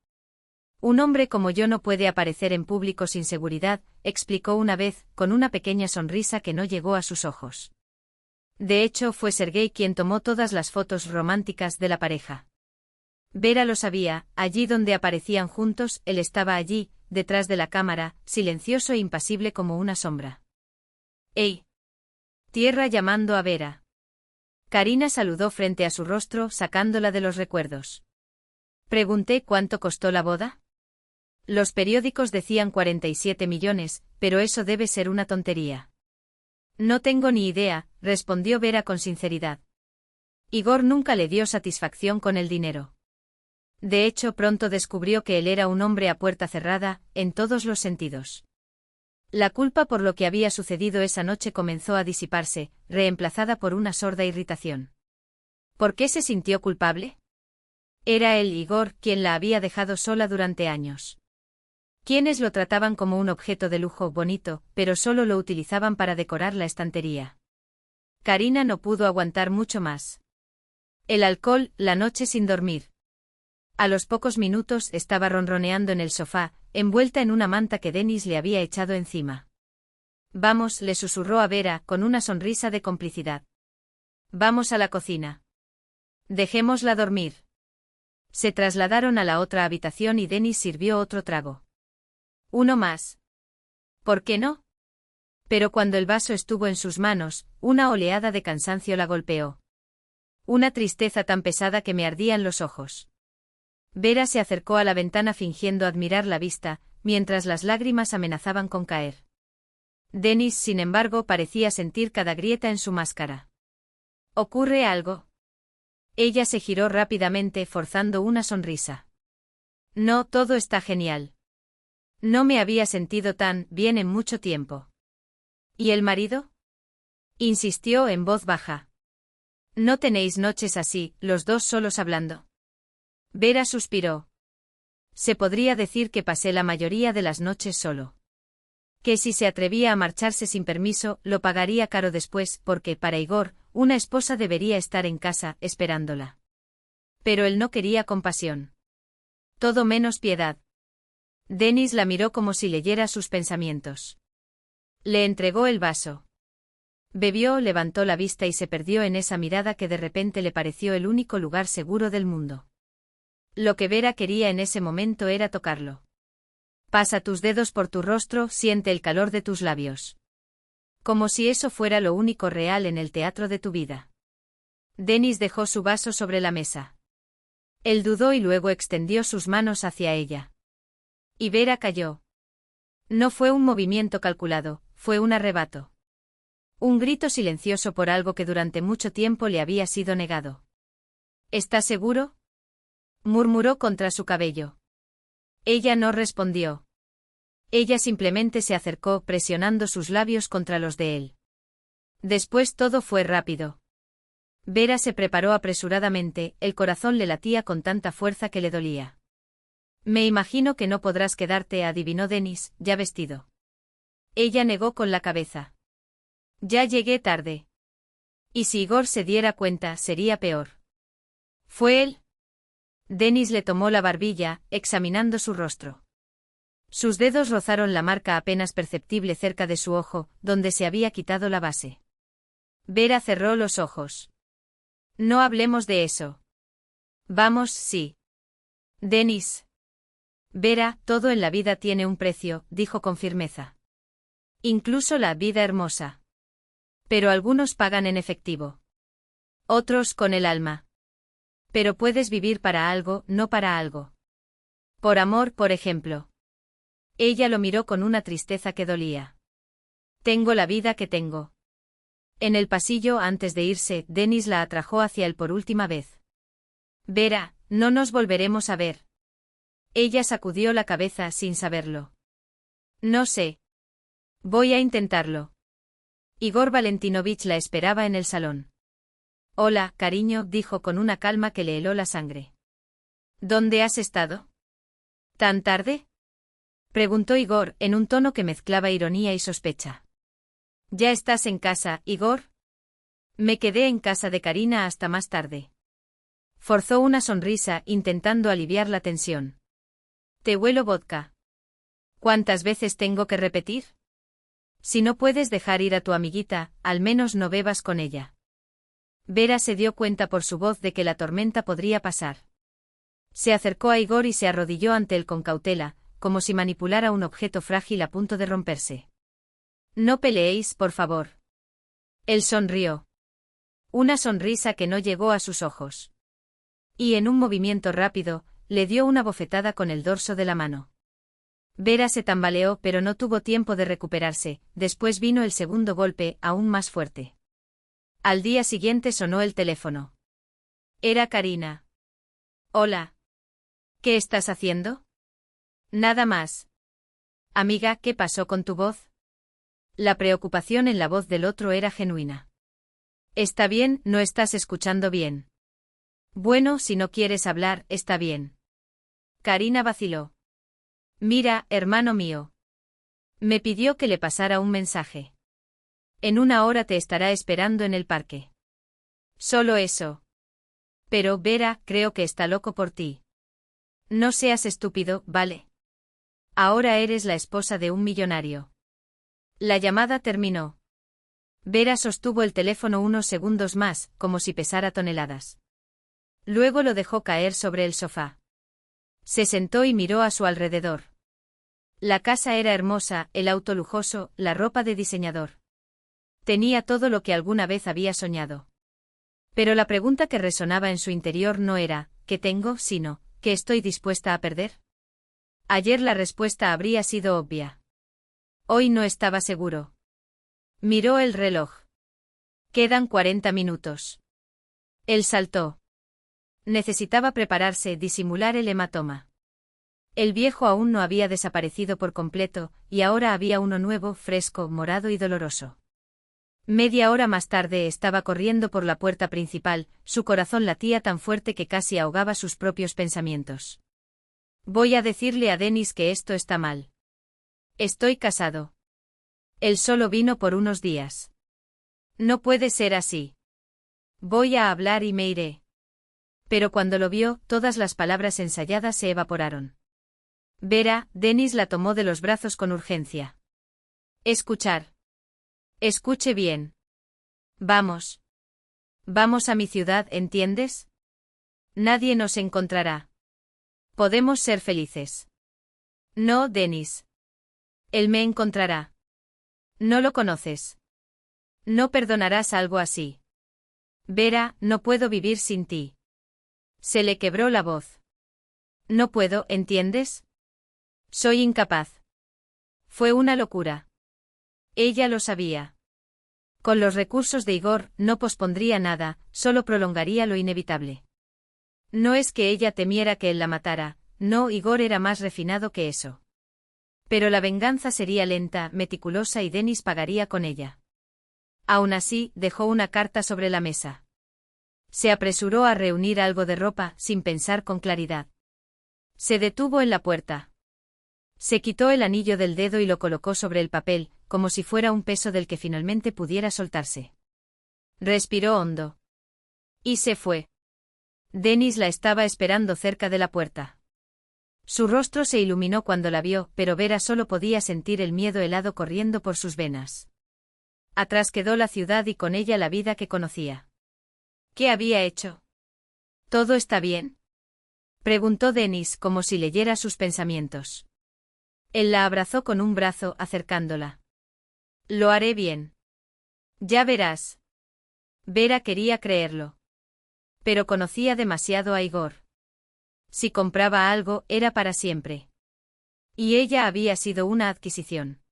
Speaker 1: Un hombre como yo no puede aparecer en público sin seguridad, explicó una vez, con una pequeña sonrisa que no llegó a sus ojos. De hecho, fue Sergei quien tomó todas las fotos románticas de la pareja. Vera lo sabía, allí donde aparecían juntos, él estaba allí, detrás de la cámara, silencioso e impasible como una sombra. ¡Ey! Tierra llamando a Vera. Karina saludó frente a su rostro, sacándola de los recuerdos. Pregunté cuánto costó la boda. Los periódicos decían 47 millones, pero eso debe ser una tontería. No tengo ni idea, respondió Vera con sinceridad. Igor nunca le dio satisfacción con el dinero. De hecho, pronto descubrió que él era un hombre a puerta cerrada, en todos los sentidos. La culpa por lo que había sucedido esa noche comenzó a disiparse, reemplazada por una sorda irritación. ¿Por qué se sintió culpable? Era él, Igor, quien la había dejado sola durante años. Quienes lo trataban como un objeto de lujo bonito, pero solo lo utilizaban para decorar la estantería. Karina no pudo aguantar mucho más. El alcohol, la noche sin dormir. A los pocos minutos estaba ronroneando en el sofá, envuelta en una manta que Denis le había echado encima. Vamos, le susurró a Vera, con una sonrisa de complicidad. Vamos a la cocina. Dejémosla dormir. Se trasladaron a la otra habitación y Denis sirvió otro trago. Uno más. ¿Por qué no? Pero cuando el vaso estuvo en sus manos, una oleada de cansancio la golpeó. Una tristeza tan pesada que me ardían los ojos. Vera se acercó a la ventana fingiendo admirar la vista, mientras las lágrimas amenazaban con caer. Denis, sin embargo, parecía sentir cada grieta en su máscara. ¿Ocurre algo? Ella se giró rápidamente, forzando una sonrisa. No, todo está genial. No me había sentido tan bien en mucho tiempo. ¿Y el marido? Insistió en voz baja. ¿No tenéis noches así, los dos solos hablando? Vera suspiró. Se podría decir que pasé la mayoría de las noches solo. Que si se atrevía a marcharse sin permiso, lo pagaría caro después, porque, para Igor, una esposa debería estar en casa, esperándola. Pero él no quería compasión. Todo menos piedad. Denis la miró como si leyera sus pensamientos. Le entregó el vaso. Bebió, levantó la vista y se perdió en esa mirada que de repente le pareció el único lugar seguro del mundo. Lo que Vera quería en ese momento era tocarlo. Pasa tus dedos por tu rostro, siente el calor de tus labios. Como si eso fuera lo único real en el teatro de tu vida. Denis dejó su vaso sobre la mesa. Él dudó y luego extendió sus manos hacia ella. Y Vera cayó. No fue un movimiento calculado, fue un arrebato. Un grito silencioso por algo que durante mucho tiempo le había sido negado. ¿Estás seguro? Murmuró contra su cabello. Ella no respondió. Ella simplemente se acercó presionando sus labios contra los de él. Después todo fue rápido. Vera se preparó apresuradamente, el corazón le latía con tanta fuerza que le dolía. Me imagino que no podrás quedarte, adivinó Denis, ya vestido. Ella negó con la cabeza. Ya llegué tarde. Y si Igor se diera cuenta, sería peor. ¿Fue él? Denis le tomó la barbilla, examinando su rostro. Sus dedos rozaron la marca apenas perceptible cerca de su ojo, donde se había quitado la base. Vera cerró los ojos. No hablemos de eso. Vamos, sí. Denis. Vera, todo en la vida tiene un precio, dijo con firmeza. Incluso la vida hermosa. Pero algunos pagan en efectivo. Otros con el alma. Pero puedes vivir para algo, no para algo. Por amor, por ejemplo. Ella lo miró con una tristeza que dolía. Tengo la vida que tengo. En el pasillo, antes de irse, Denis la atrajo hacia él por última vez. Vera, no nos volveremos a ver. Ella sacudió la cabeza sin saberlo. No sé. Voy a intentarlo. Igor Valentinovich la esperaba en el salón. Hola, cariño, dijo con una calma que le heló la sangre. ¿Dónde has estado? ¿Tan tarde? Preguntó Igor, en un tono que mezclaba ironía y sospecha. ¿Ya estás en casa, Igor? Me quedé en casa de Karina hasta más tarde. Forzó una sonrisa, intentando aliviar la tensión. Te huelo vodka. ¿Cuántas veces tengo que repetir? Si no puedes dejar ir a tu amiguita, al menos no bebas con ella. Vera se dio cuenta por su voz de que la tormenta podría pasar. Se acercó a Igor y se arrodilló ante él con cautela, como si manipulara un objeto frágil a punto de romperse. No peleéis, por favor. Él sonrió. Una sonrisa que no llegó a sus ojos. Y en un movimiento rápido, le dio una bofetada con el dorso de la mano. Vera se tambaleó pero no tuvo tiempo de recuperarse, después vino el segundo golpe, aún más fuerte. Al día siguiente sonó el teléfono. Era Karina. Hola. ¿Qué estás haciendo? Nada más. Amiga, ¿qué pasó con tu voz? La preocupación en la voz del otro era genuina. Está bien, no estás escuchando bien. Bueno, si no quieres hablar, está bien. Karina vaciló. Mira, hermano mío. Me pidió que le pasara un mensaje. En 1 hora te estará esperando en el parque. Solo eso. Pero, Vera, creo que está loco por ti. No seas estúpido, ¿vale? Ahora eres la esposa de un millonario. La llamada terminó. Vera sostuvo el teléfono unos segundos más, como si pesara toneladas. Luego lo dejó caer sobre el sofá. Se sentó y miró a su alrededor. La casa era hermosa, el auto lujoso, la ropa de diseñador. Tenía todo lo que alguna vez había soñado. Pero la pregunta que resonaba en su interior no era, ¿qué tengo?, sino, ¿qué estoy dispuesta a perder? Ayer la respuesta habría sido obvia. Hoy no estaba seguro. Miró el reloj. Quedan 40 minutos. Él saltó. Necesitaba prepararse, disimular el hematoma. El viejo aún no había desaparecido por completo, y ahora había uno nuevo, fresco, morado y doloroso. Media hora más tarde estaba corriendo por la puerta principal, su corazón latía tan fuerte que casi ahogaba sus propios pensamientos. Voy a decirle a Dennis que esto está mal. Estoy casado. Él solo vino por unos días. No puede ser así. Voy a hablar y me iré. Pero cuando lo vio, todas las palabras ensayadas se evaporaron. Vera, Dennis la tomó de los brazos con urgencia. Escuchar. Escuche bien. Vamos. Vamos a mi ciudad, ¿entiendes? Nadie nos encontrará. Podemos ser felices. No, Dennis. Él me encontrará. No lo conoces. No perdonarás algo así. Vera, no puedo vivir sin ti. Se le quebró la voz. No puedo, ¿entiendes? Soy incapaz. Fue una locura. Ella lo sabía. Con los recursos de Igor, no pospondría nada, solo prolongaría lo inevitable. No es que ella temiera que él la matara, no, Igor era más refinado que eso. Pero la venganza sería lenta, meticulosa y Dennis pagaría con ella. Aún así, dejó una carta sobre la mesa. Se apresuró a reunir algo de ropa, sin pensar con claridad. Se detuvo en la puerta. Se quitó el anillo del dedo y lo colocó sobre el papel, como si fuera un peso del que finalmente pudiera soltarse. Respiró hondo. Y se fue. Dennis la estaba esperando cerca de la puerta. Su rostro se iluminó cuando la vio, pero Vera solo podía sentir el miedo helado corriendo por sus venas. Atrás quedó la ciudad y con ella la vida que conocía. ¿Qué había hecho? ¿Todo está bien?, preguntó Dennis como si leyera sus pensamientos. Él la abrazó con un brazo, acercándola. Lo haré bien. Ya verás. Vera quería creerlo. Pero conocía demasiado a Igor. Si compraba algo, era para siempre. Y ella había sido una adquisición.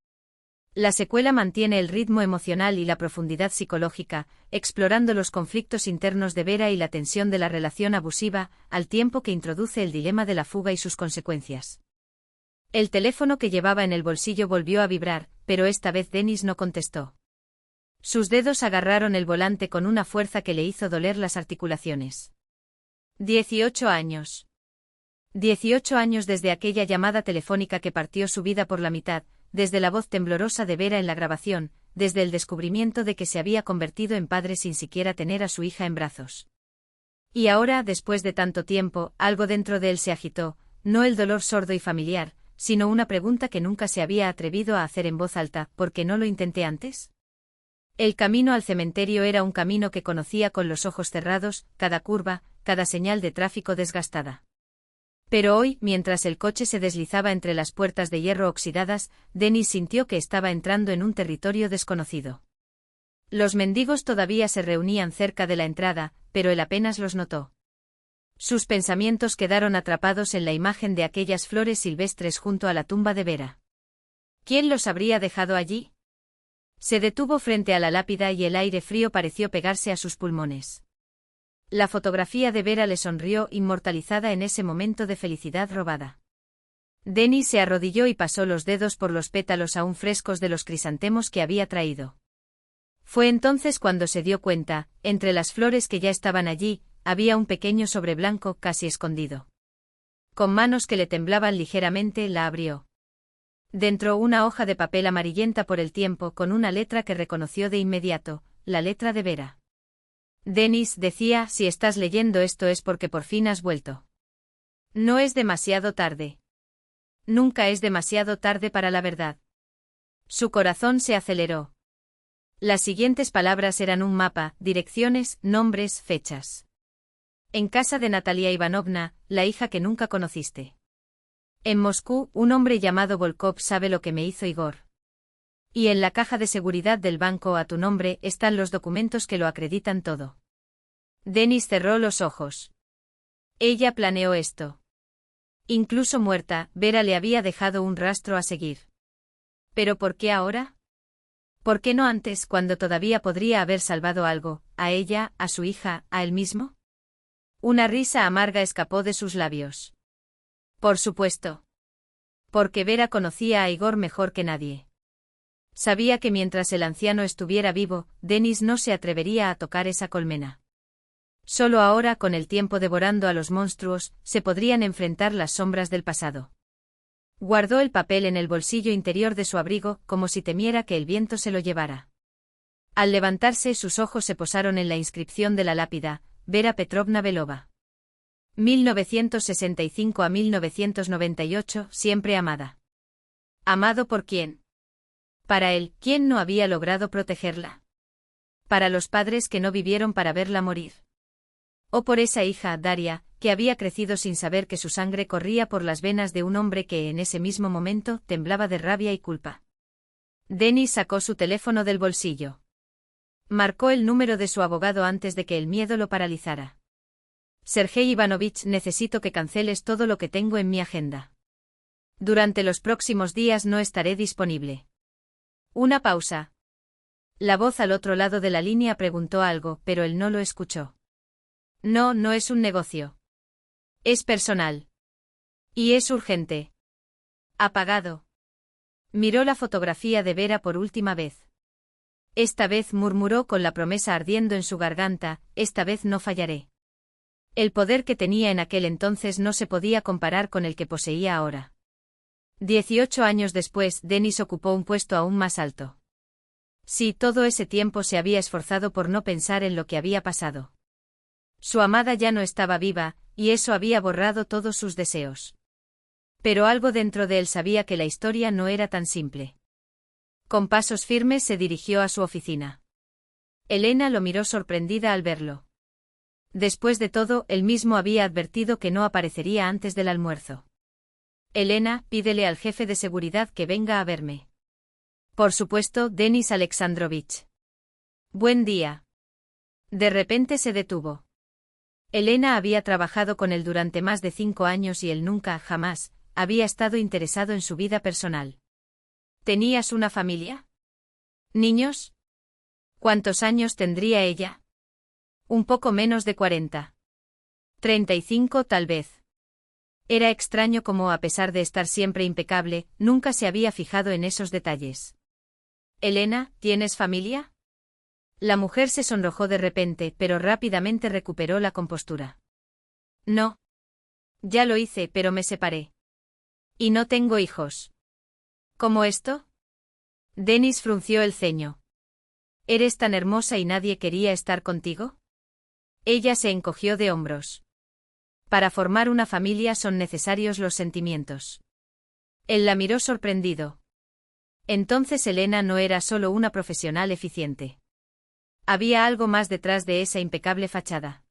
Speaker 1: La secuela mantiene el ritmo emocional y la profundidad psicológica, explorando los conflictos internos de Vera y la tensión de la relación abusiva, al tiempo que introduce el dilema de la fuga y sus consecuencias. El teléfono que llevaba en el bolsillo volvió a vibrar, pero esta vez Dennis no contestó. Sus dedos agarraron el volante con una fuerza que le hizo doler las articulaciones. 18 años. 18 años desde aquella llamada telefónica que partió su vida por la mitad, desde la voz temblorosa de Vera en la grabación, desde el descubrimiento de que se había convertido en padre sin siquiera tener a su hija en brazos. Y ahora, después de tanto tiempo, algo dentro de él se agitó, no el dolor sordo y familiar, sino una pregunta que nunca se había atrevido a hacer en voz alta: ¿por qué no lo intenté antes? El camino al cementerio era un camino que conocía con los ojos cerrados, cada curva, cada señal de tráfico desgastada. Pero hoy, mientras el coche se deslizaba entre las puertas de hierro oxidadas, Dennis sintió que estaba entrando en un territorio desconocido. Los mendigos todavía se reunían cerca de la entrada, pero él apenas los notó. Sus pensamientos quedaron atrapados en la imagen de aquellas flores silvestres junto a la tumba de Vera. ¿Quién los habría dejado allí? Se detuvo frente a la lápida y el aire frío pareció pegarse a sus pulmones. La fotografía de Vera le sonrió inmortalizada en ese momento de felicidad robada. Denis se arrodilló y pasó los dedos por los pétalos aún frescos de los crisantemos que había traído. Fue entonces cuando se dio cuenta, entre las flores que ya estaban allí, había un pequeño sobre blanco casi escondido. Con manos que le temblaban ligeramente, la abrió. Dentro una hoja de papel amarillenta por el tiempo con una letra que reconoció de inmediato, la letra de Vera. Denis decía, si estás leyendo esto es porque por fin has vuelto. No es demasiado tarde. Nunca es demasiado tarde para la verdad. Su corazón se aceleró. Las siguientes palabras eran un mapa, direcciones, nombres, fechas. En casa de Natalia Ivanovna, la hija que nunca conociste. En Moscú, un hombre llamado Volkov sabe lo que me hizo Igor. Y en la caja de seguridad del banco a tu nombre están los documentos que lo acreditan todo. Denis cerró los ojos. Ella planeó esto. Incluso muerta, Vera le había dejado un rastro a seguir. ¿Pero por qué ahora? ¿Por qué no antes, cuando todavía podría haber salvado algo, a ella, a su hija, a él mismo? Una risa amarga escapó de sus labios. Por supuesto. Porque Vera conocía a Igor mejor que nadie. Sabía que mientras el anciano estuviera vivo, Denis no se atrevería a tocar esa colmena. Solo ahora, con el tiempo devorando a los monstruos, se podrían enfrentar las sombras del pasado. Guardó el papel en el bolsillo interior de su abrigo, como si temiera que el viento se lo llevara. Al levantarse, sus ojos se posaron en la inscripción de la lápida, Vera Petrovna Belova. 1965 a 1998, siempre amada. ¿Amado por quién? Para él, ¿quién no había logrado protegerla? Para los padres que no vivieron para verla morir. O por esa hija, Daria, que había crecido sin saber que su sangre corría por las venas de un hombre que en ese mismo momento temblaba de rabia y culpa. Denis sacó su teléfono del bolsillo. Marcó el número de su abogado antes de que el miedo lo paralizara. Sergei Ivanovich, necesito que canceles todo lo que tengo en mi agenda. Durante los próximos días no estaré disponible. Una pausa. La voz al otro lado de la línea preguntó algo, pero él no lo escuchó. No, no es un negocio. Es personal. Y es urgente. Apagado. Miró la fotografía de Vera por última vez. Esta vez, murmuró con la promesa ardiendo en su garganta, esta vez no fallaré. El poder que tenía en aquel entonces no se podía comparar con el que poseía ahora. 18 años después, Denis ocupó un puesto aún más alto. Sí, todo ese tiempo se había esforzado por no pensar en lo que había pasado. Su amada ya no estaba viva, y eso había borrado todos sus deseos. Pero algo dentro de él sabía que la historia no era tan simple. Con pasos firmes se dirigió a su oficina. Elena lo miró sorprendida al verlo. Después de todo, él mismo había advertido que no aparecería antes del almuerzo. Elena, pídele al jefe de seguridad que venga a verme. Por supuesto, Denis Alexandrovich. Buen día. De repente se detuvo. Elena había trabajado con él durante más de 5 años y él nunca, jamás, había estado interesado en su vida personal. ¿Tenías una familia? ¿Niños? ¿Cuántos años tendría ella? Un poco menos de 40. 35 tal vez. Era extraño cómo, a pesar de estar siempre impecable, nunca se había fijado en esos detalles. Elena, ¿tienes familia? La mujer se sonrojó de repente, pero rápidamente recuperó la compostura. No. Ya lo hice, pero me separé. Y no tengo hijos. ¿Cómo esto? Denis frunció el ceño. ¿Eres tan hermosa y nadie quería estar contigo? Ella se encogió de hombros. Para formar una familia son necesarios los sentimientos. Él la miró sorprendido. Entonces Elena no era solo una profesional eficiente. Había algo más detrás de esa impecable fachada.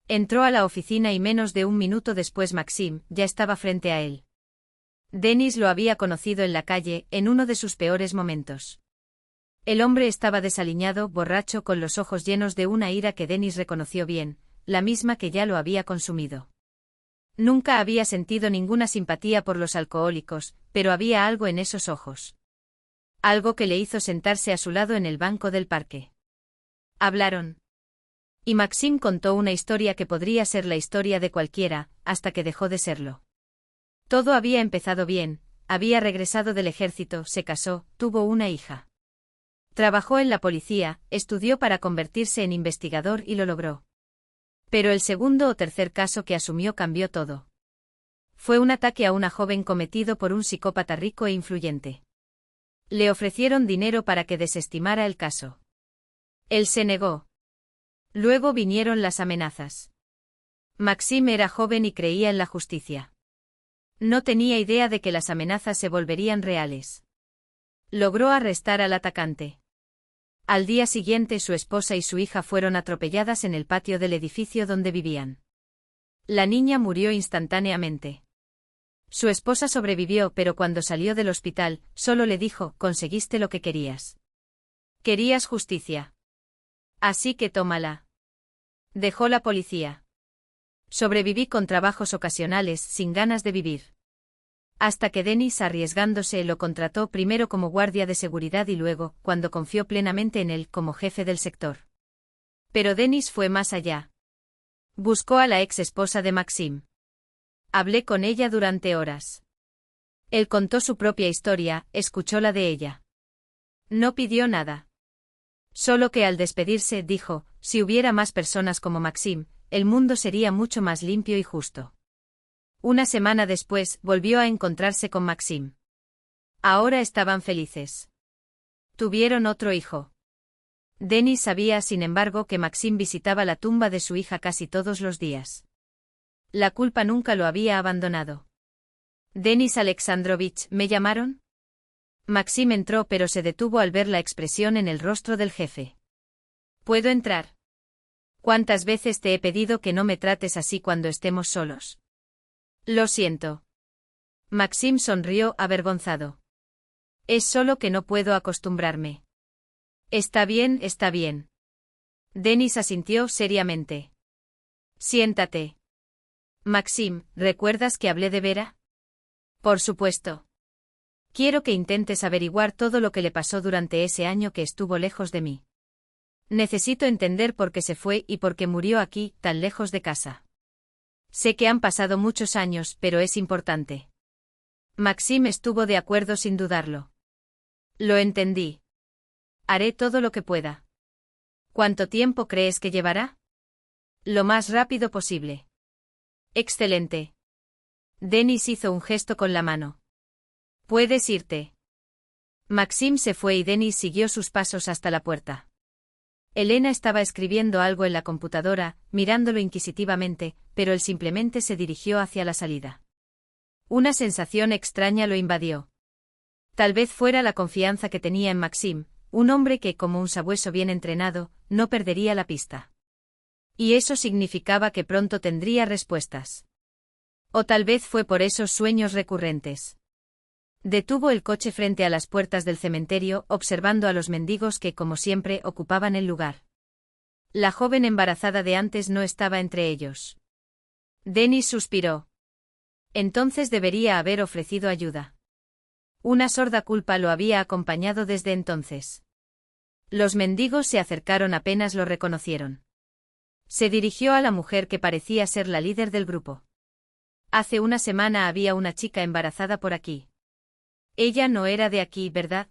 Speaker 1: Entró a la oficina y menos de un minuto después Maxim ya estaba frente a él. Denis lo había conocido en la calle, en uno de sus peores momentos. El hombre estaba desaliñado, borracho, con los ojos llenos de una ira que Denis reconoció bien, la misma que ya lo había consumido. Nunca había sentido ninguna simpatía por los alcohólicos, pero había algo en esos ojos. Algo que le hizo sentarse a su lado en el banco del parque. Hablaron. Y Maxim contó una historia que podría ser la historia de cualquiera, hasta que dejó de serlo. Todo había empezado bien, había regresado del ejército, se casó, tuvo una hija. Trabajó en la policía, estudió para convertirse en investigador y lo logró. Pero el segundo o tercer caso que asumió cambió todo. Fue un ataque a una joven cometido por un psicópata rico e influyente. Le ofrecieron dinero para que desestimara el caso. Él se negó. Luego vinieron las amenazas. Maxim era joven y creía en la justicia. No tenía idea de que las amenazas se volverían reales. Logró arrestar al atacante. Al día siguiente su esposa y su hija fueron atropelladas en el patio del edificio donde vivían. La niña murió instantáneamente. Su esposa sobrevivió, pero cuando salió del hospital, solo le dijo: «Conseguiste lo que querías. Querías justicia. Así que tómala». Dejó la policía. Sobreviví con trabajos ocasionales, sin ganas de vivir. Hasta que Dennis, arriesgándose, lo contrató primero como guardia de seguridad y luego, cuando confió plenamente en él, como jefe del sector. Pero Dennis fue más allá. Buscó a la ex esposa de Maxim. Hablé con ella durante horas. Él contó su propia historia, escuchó la de ella. No pidió nada. Solo que al despedirse dijo: «Si hubiera más personas como Maxim, el mundo sería mucho más limpio y justo». Una semana después, volvió a encontrarse con Maxim. Ahora estaban felices. Tuvieron otro hijo. Dennis sabía, sin embargo, que Maxim visitaba la tumba de su hija casi todos los días. La culpa nunca lo había abandonado. «Denis Alexandrovich, ¿me llamaron?». Maxim entró, pero se detuvo al ver la expresión en el rostro del jefe. «¿Puedo entrar? ¿Cuántas veces te he pedido que no me trates así cuando estemos solos?». «Lo siento». Maxim sonrió, avergonzado. «Es solo que no puedo acostumbrarme». Está bien, está bien». Dennis asintió seriamente. «Siéntate». «Maxim, ¿recuerdas que hablé de Vera?». «Por supuesto. Quiero que intentes averiguar todo lo que le pasó durante ese año que estuvo lejos de mí. Necesito entender por qué se fue y por qué murió aquí, tan lejos de casa. Sé que han pasado muchos años, pero es importante». Maxim estuvo de acuerdo sin dudarlo. «Lo entendí. Haré todo lo que pueda». «¿Cuánto tiempo crees que llevará?». «Lo más rápido posible». «Excelente». Dennis hizo un gesto con la mano. «Puedes irte». Maxim se fue y Dennis siguió sus pasos hasta la puerta. Elena estaba escribiendo algo en la computadora, mirándolo inquisitivamente, pero él simplemente se dirigió hacia la salida. Una sensación extraña lo invadió. Tal vez fuera la confianza que tenía en Maxim, un hombre que, como un sabueso bien entrenado, no perdería la pista. Y eso significaba que pronto tendría respuestas. O tal vez fue por esos sueños recurrentes. Detuvo el coche frente a las puertas del cementerio, observando a los mendigos que, como siempre, ocupaban el lugar. La joven embarazada de antes no estaba entre ellos. Dennis suspiró. Entonces debería haber ofrecido ayuda. Una sorda culpa lo había acompañado desde entonces. Los mendigos se acercaron apenas lo reconocieron. Se dirigió a la mujer que parecía ser la líder del grupo. «Hace una semana había una chica embarazada por aquí». «Ella no era de aquí, ¿verdad?».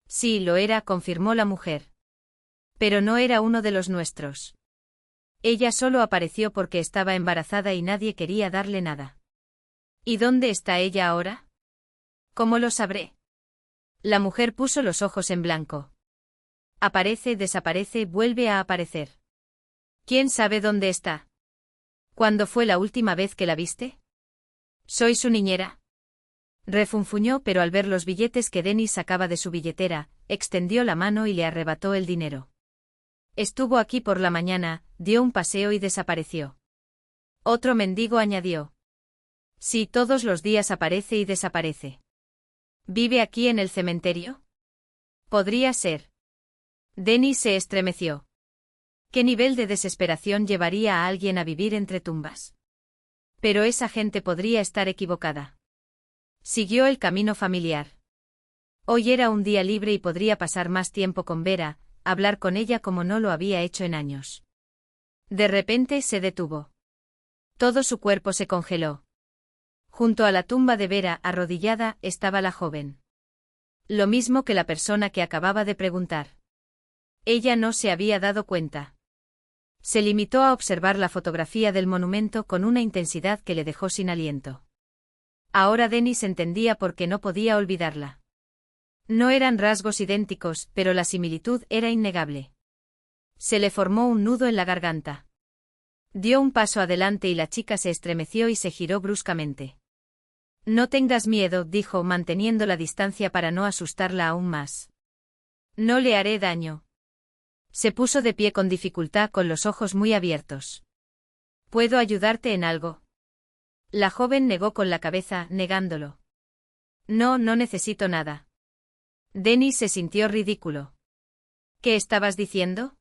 Speaker 1: «Sí, lo era», confirmó la mujer. «Pero no era uno de los nuestros. Ella solo apareció porque estaba embarazada y nadie quería darle nada». «¿Y dónde está ella ahora?». «¿Cómo lo sabré?». La mujer puso los ojos en blanco. «Aparece, desaparece, vuelve a aparecer. ¿Quién sabe dónde está?». «¿Cuándo fue la última vez que la viste?». «¿Soy su niñera?». Refunfuñó, pero al ver los billetes que Dennis sacaba de su billetera, extendió la mano y le arrebató el dinero. «Estuvo aquí por la mañana, dio un paseo y desapareció». Otro mendigo añadió. «Sí, todos los días aparece y desaparece». «¿Vive aquí en el cementerio?». «Podría ser». Dennis se estremeció. ¿Qué nivel de desesperación llevaría a alguien a vivir entre tumbas? Pero esa gente podría estar equivocada. Siguió el camino familiar. Hoy era un día libre y podría pasar más tiempo con Vera, hablar con ella como no lo había hecho en años. De repente se detuvo. Todo su cuerpo se congeló. Junto a la tumba de Vera, arrodillada, estaba la joven. Lo mismo que la persona que acababa de preguntar. Ella no se había dado cuenta. Se limitó a observar la fotografía del monumento con una intensidad que le dejó sin aliento. Ahora Denis entendía por qué no podía olvidarla. No eran rasgos idénticos, pero la similitud era innegable. Se le formó un nudo en la garganta. Dio un paso adelante y la chica se estremeció y se giró bruscamente. No tengas miedo, dijo, manteniendo la distancia para no asustarla aún más. No le haré daño. Se puso de pie con dificultad, con los ojos muy abiertos. ¿Puedo ayudarte en algo? La joven negó con la cabeza, negándolo. No, no necesito nada. Denis se sintió ridículo. ¿Qué estabas diciendo?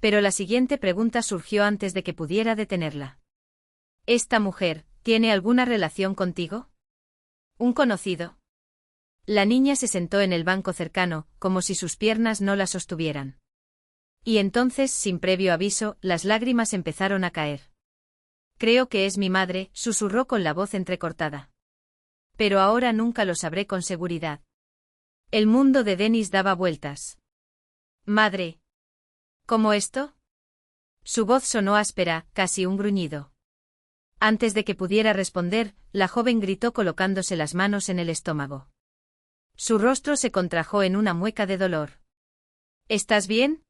Speaker 1: Pero la siguiente pregunta surgió antes de que pudiera detenerla. ¿Esta mujer tiene alguna relación contigo? ¿Un conocido? La niña se sentó en el banco cercano, como si sus piernas no la sostuvieran. Y entonces, sin previo aviso, las lágrimas empezaron a caer. Creo que es mi madre, susurró con la voz entrecortada. Pero ahora nunca lo sabré con seguridad. El mundo de Denis daba vueltas. Madre. ¿Cómo esto? Su voz sonó áspera, casi un gruñido. Antes de que pudiera responder, la joven gritó colocándose las manos en el estómago. Su rostro se contrajo en una mueca de dolor. ¿Estás bien?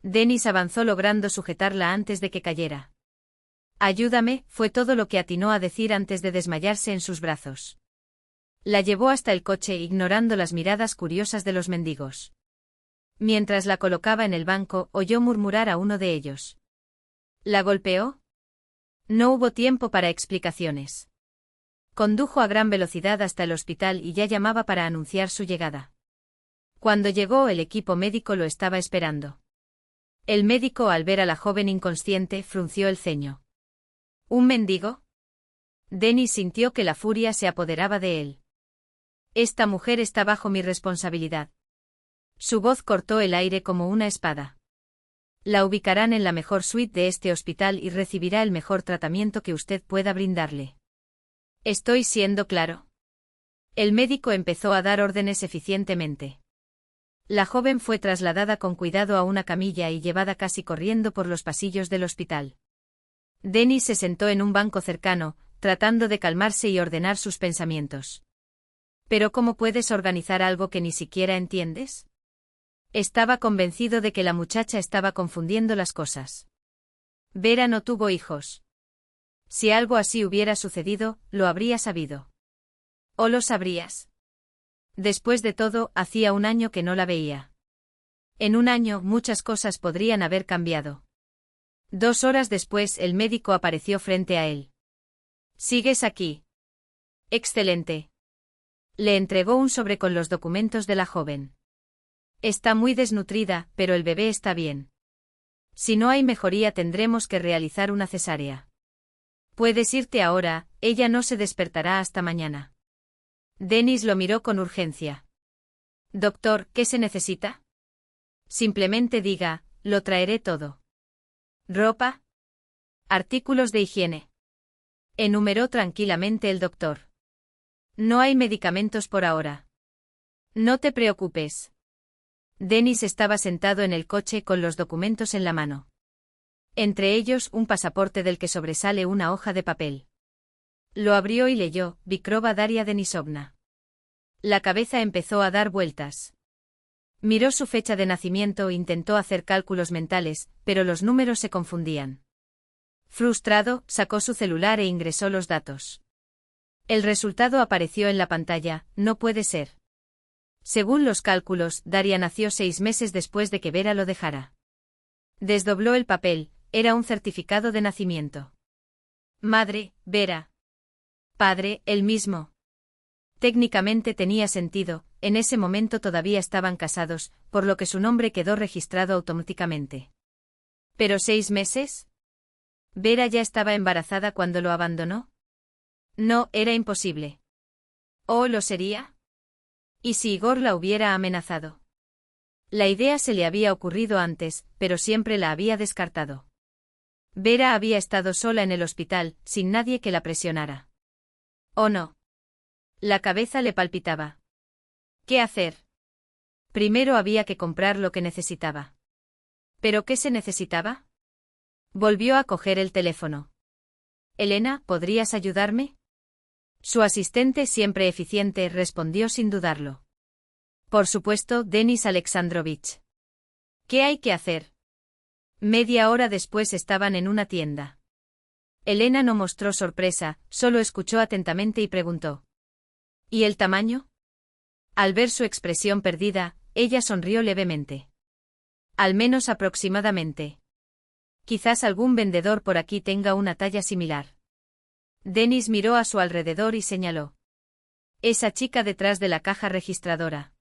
Speaker 1: Denis avanzó logrando sujetarla antes de que cayera. Ayúdame, fue todo lo que atinó a decir antes de desmayarse en sus brazos. La llevó hasta el coche ignorando las miradas curiosas de los mendigos. Mientras la colocaba en el banco, oyó murmurar a uno de ellos. ¿La golpeó? No hubo tiempo para explicaciones. Condujo a gran velocidad hasta el hospital y ya llamaba para anunciar su llegada. Cuando llegó, el equipo médico lo estaba esperando. El médico, al ver a la joven inconsciente, frunció el ceño. ¿Un mendigo? Denis sintió que la furia se apoderaba de él. Esta mujer está bajo mi responsabilidad. Su voz cortó el aire como una espada. La ubicarán en la mejor suite de este hospital y recibirá el mejor tratamiento que usted pueda brindarle. ¿Estoy siendo claro? El médico empezó a dar órdenes eficientemente. La joven fue trasladada con cuidado a una camilla y llevada casi corriendo por los pasillos del hospital. Denis se sentó en un banco cercano, tratando de calmarse y ordenar sus pensamientos. ¿Pero cómo puedes organizar algo que ni siquiera entiendes? Estaba convencido de que la muchacha estaba confundiendo las cosas. Vera no tuvo hijos. Si algo así hubiera sucedido, lo habría sabido. ¿O lo sabrías? Después de todo, hacía un año que no la veía. En un año, muchas cosas podrían haber cambiado. 2 horas después, el médico apareció frente a él. ¿Sigues aquí? Excelente. Le entregó un sobre con los documentos de la joven. Está muy desnutrida, pero el bebé está bien. Si no hay mejoría, tendremos que realizar una cesárea. Puedes irte ahora, ella no se despertará hasta mañana. Denis lo miró con urgencia. Doctor, ¿qué se necesita? Simplemente diga, lo traeré todo. ¿Ropa? Artículos de higiene. Enumeró tranquilamente el doctor. No hay medicamentos por ahora. No te preocupes. Denis estaba sentado en el coche con los documentos en la mano. Entre ellos, un pasaporte del que sobresale una hoja de papel. Lo abrió y leyó, Vikrova Daria Denisovna. La cabeza empezó a dar vueltas. Miró su fecha de nacimiento e intentó hacer cálculos mentales, pero los números se confundían. Frustrado, sacó su celular e ingresó los datos. El resultado apareció en la pantalla, no puede ser. Según los cálculos, Daria nació 6 meses después de que Vera lo dejara. Desdobló el papel, era un certificado de nacimiento. Madre, Vera. Padre, el mismo. Técnicamente tenía sentido, en ese momento todavía estaban casados, por lo que su nombre quedó registrado automáticamente. ¿Pero 6 meses? ¿Vera ya estaba embarazada cuando lo abandonó? No, era imposible. ¿O lo sería? ¿Y si Igor la hubiera amenazado? La idea se le había ocurrido antes, pero siempre la había descartado. Vera había estado sola en el hospital, sin nadie que la presionara. ¿O no? La cabeza le palpitaba. ¿Qué hacer? Primero había que comprar lo que necesitaba. ¿Pero qué se necesitaba? Volvió a coger el teléfono. Elena, ¿podrías ayudarme? Su asistente, siempre eficiente, respondió sin dudarlo. Por supuesto, Denis Alexandrovich. ¿Qué hay que hacer? Media hora después estaban en una tienda. Elena no mostró sorpresa, solo escuchó atentamente y preguntó. ¿Y el tamaño? Al ver su expresión perdida, ella sonrió levemente. Al menos aproximadamente. Quizás algún vendedor por aquí tenga una talla similar. Denis miró a su alrededor y señaló. Esa chica detrás de la caja registradora.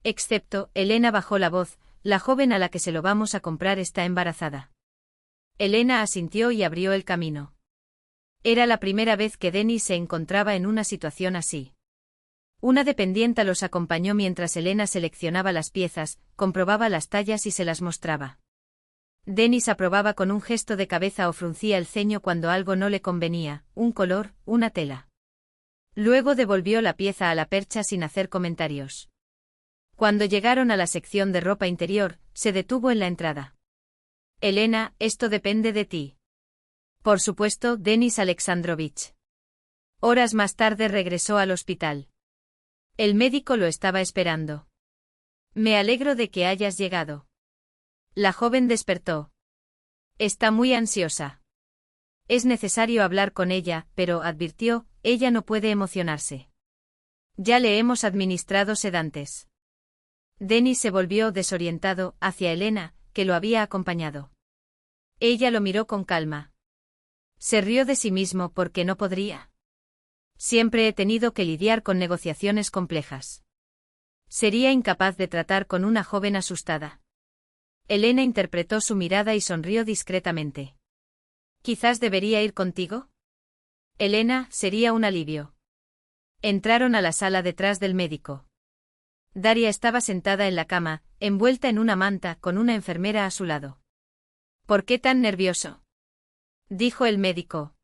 Speaker 1: Excepto, Elena bajó la voz, la joven a la que se lo vamos a comprar está embarazada. Elena asintió y abrió el camino. Era la primera vez que Denis se encontraba en una situación así. Una dependienta los acompañó mientras Elena seleccionaba las piezas, comprobaba las tallas y se las mostraba. Denis aprobaba con un gesto de cabeza o fruncía el ceño cuando algo no le convenía, un color, una tela. Luego devolvió la pieza a la percha sin hacer comentarios. Cuando llegaron a la sección de ropa interior, se detuvo en la entrada. Elena, esto depende de ti. Por supuesto, Denis Alexandrovich. Horas más tarde regresó al hospital. El médico lo estaba esperando. Me alegro de que hayas llegado. La joven despertó. Está muy ansiosa. Es necesario hablar con ella, pero, advirtió, ella no puede emocionarse. Ya le hemos administrado sedantes. Denis se volvió desorientado hacia Elena, que lo había acompañado. Ella lo miró con calma. Se rió de sí mismo porque no podría. Siempre he tenido que lidiar con negociaciones complejas. Sería incapaz de tratar con una joven asustada. Elena interpretó su mirada y sonrió discretamente. ¿Quizás debería ir contigo? Elena, sería un alivio. Entraron a la sala detrás del médico. Daria estaba sentada en la cama, envuelta en una manta, con una enfermera a su lado. ¿Por qué tan nervioso? Dijo el médico.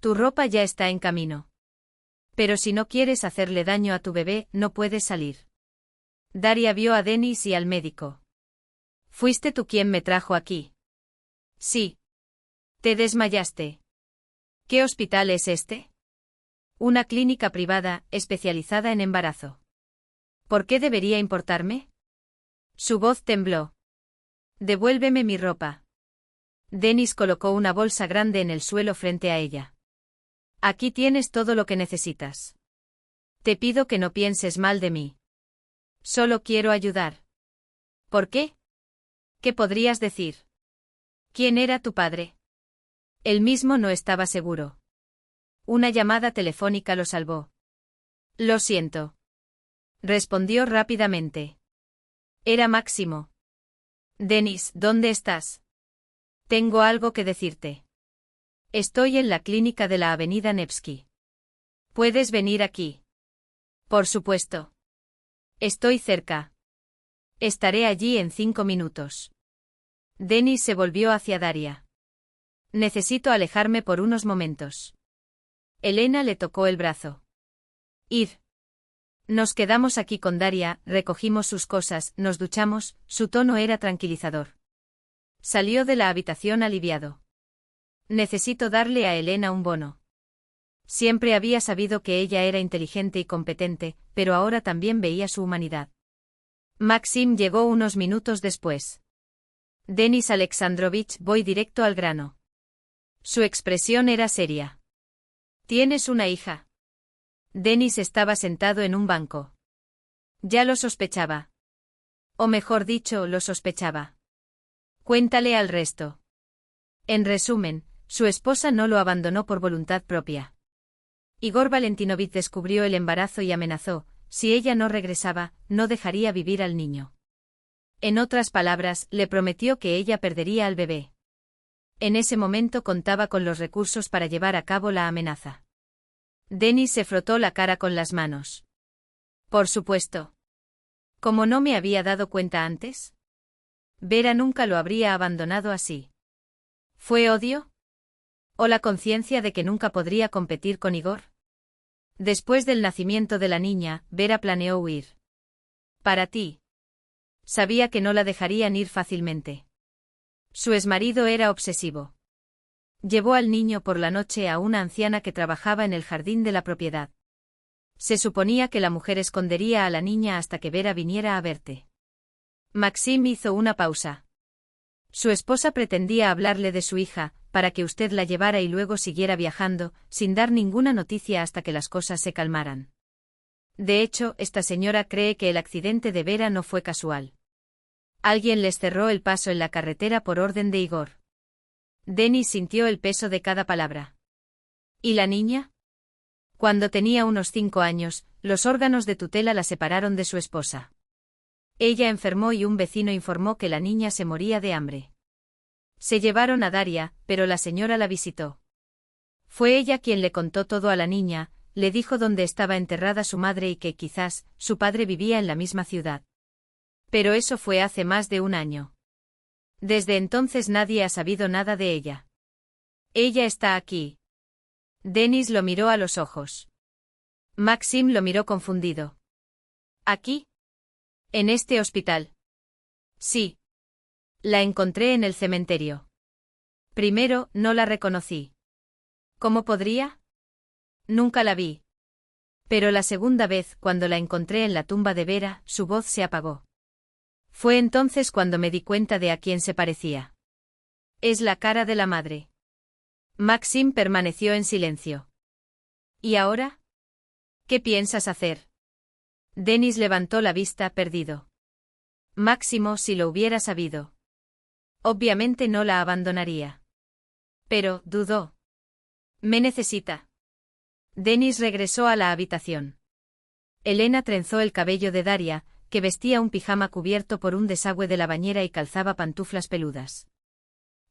Speaker 1: Tu ropa ya está en camino. Pero si no quieres hacerle daño a tu bebé, no puedes salir. Daria vio a Denis y al médico. ¿Fuiste tú quien me trajo aquí? Sí. ¿Te desmayaste? ¿Qué hospital es este? Una clínica privada, especializada en embarazo. ¿Por qué debería importarme? Su voz tembló. Devuélveme mi ropa. Denis colocó una bolsa grande en el suelo frente a ella. Aquí tienes todo lo que necesitas. Te pido que no pienses mal de mí. Solo quiero ayudar. ¿Por qué? ¿Qué podrías decir? ¿Quién era tu padre? Él mismo no estaba seguro. Una llamada telefónica lo salvó. Lo siento. Respondió rápidamente. Era Máximo. Denis, ¿dónde estás? Tengo algo que decirte. Estoy en la clínica de la avenida Nevsky. ¿Puedes venir aquí? Por supuesto. Estoy cerca. Estaré allí en 5 minutos. Denis se volvió hacia Daria. Necesito alejarme por unos momentos. Elena le tocó el brazo. Ir. Nos quedamos aquí con Daria, recogimos sus cosas, nos duchamos, su tono era tranquilizador. Salió de la habitación aliviado. Necesito darle a Elena un bono. Siempre había sabido que ella era inteligente y competente, pero ahora también veía su humanidad. Maxim llegó unos minutos después. Denis Alexandrovich, voy directo al grano. Su expresión era seria. ¿Tienes una hija? Denis estaba sentado en un banco. Ya lo sospechaba. O mejor dicho, lo sospechaba. Cuéntale al resto. En resumen, su esposa no lo abandonó por voluntad propia. Igor Valentinovich descubrió el embarazo y amenazó, si ella no regresaba, no dejaría vivir al niño. En otras palabras, le prometió que ella perdería al bebé. En ese momento contaba con los recursos para llevar a cabo la amenaza. Denis se frotó la cara con las manos. Por supuesto. ¿Cómo no me había dado cuenta antes? Vera nunca lo habría abandonado así. ¿Fue odio? ¿O la conciencia de que nunca podría competir con Igor? Después del nacimiento de la niña, Vera planeó huir. Para ti. Sabía que no la dejarían ir fácilmente. Su exmarido era obsesivo. Llevó al niño por la noche a una anciana que trabajaba en el jardín de la propiedad. Se suponía que la mujer escondería a la niña hasta que Vera viniera a verte. Maxim hizo una pausa. Su esposa pretendía hablarle de su hija, para que usted la llevara y luego siguiera viajando, sin dar ninguna noticia hasta que las cosas se calmaran. De hecho, esta señora cree que el accidente de Vera no fue casual. Alguien les cerró el paso en la carretera por orden de Igor. Denis sintió el peso de cada palabra. ¿Y la niña? Cuando tenía unos 5 años, los órganos de tutela la separaron de su esposa. Ella enfermó y un vecino informó que la niña se moría de hambre. Se llevaron a Daria, pero la señora la visitó. Fue ella quien le contó todo a la niña, le dijo dónde estaba enterrada su madre y que quizás su padre vivía en la misma ciudad. Pero eso fue hace más de un año. Desde entonces nadie ha sabido nada de ella. Ella está aquí. Denis lo miró a los ojos. Maxim lo miró confundido. ¿Aquí? ¿En este hospital? Sí. La encontré en el cementerio. Primero, no la reconocí. ¿Cómo podría? Nunca la vi. Pero la segunda vez, cuando la encontré en la tumba de Vera, su voz se apagó. Fue entonces cuando me di cuenta de a quién se parecía. Es la cara de la madre. Maxim permaneció en silencio. ¿Y ahora? ¿Qué piensas hacer? Denis levantó la vista, perdido. Máximo, si lo hubiera sabido. Obviamente no la abandonaría. Pero, dudó. Me necesita. Denis regresó a la habitación. Elena trenzó el cabello de Daria, que vestía un pijama cubierto por un desagüe de la bañera y calzaba pantuflas peludas.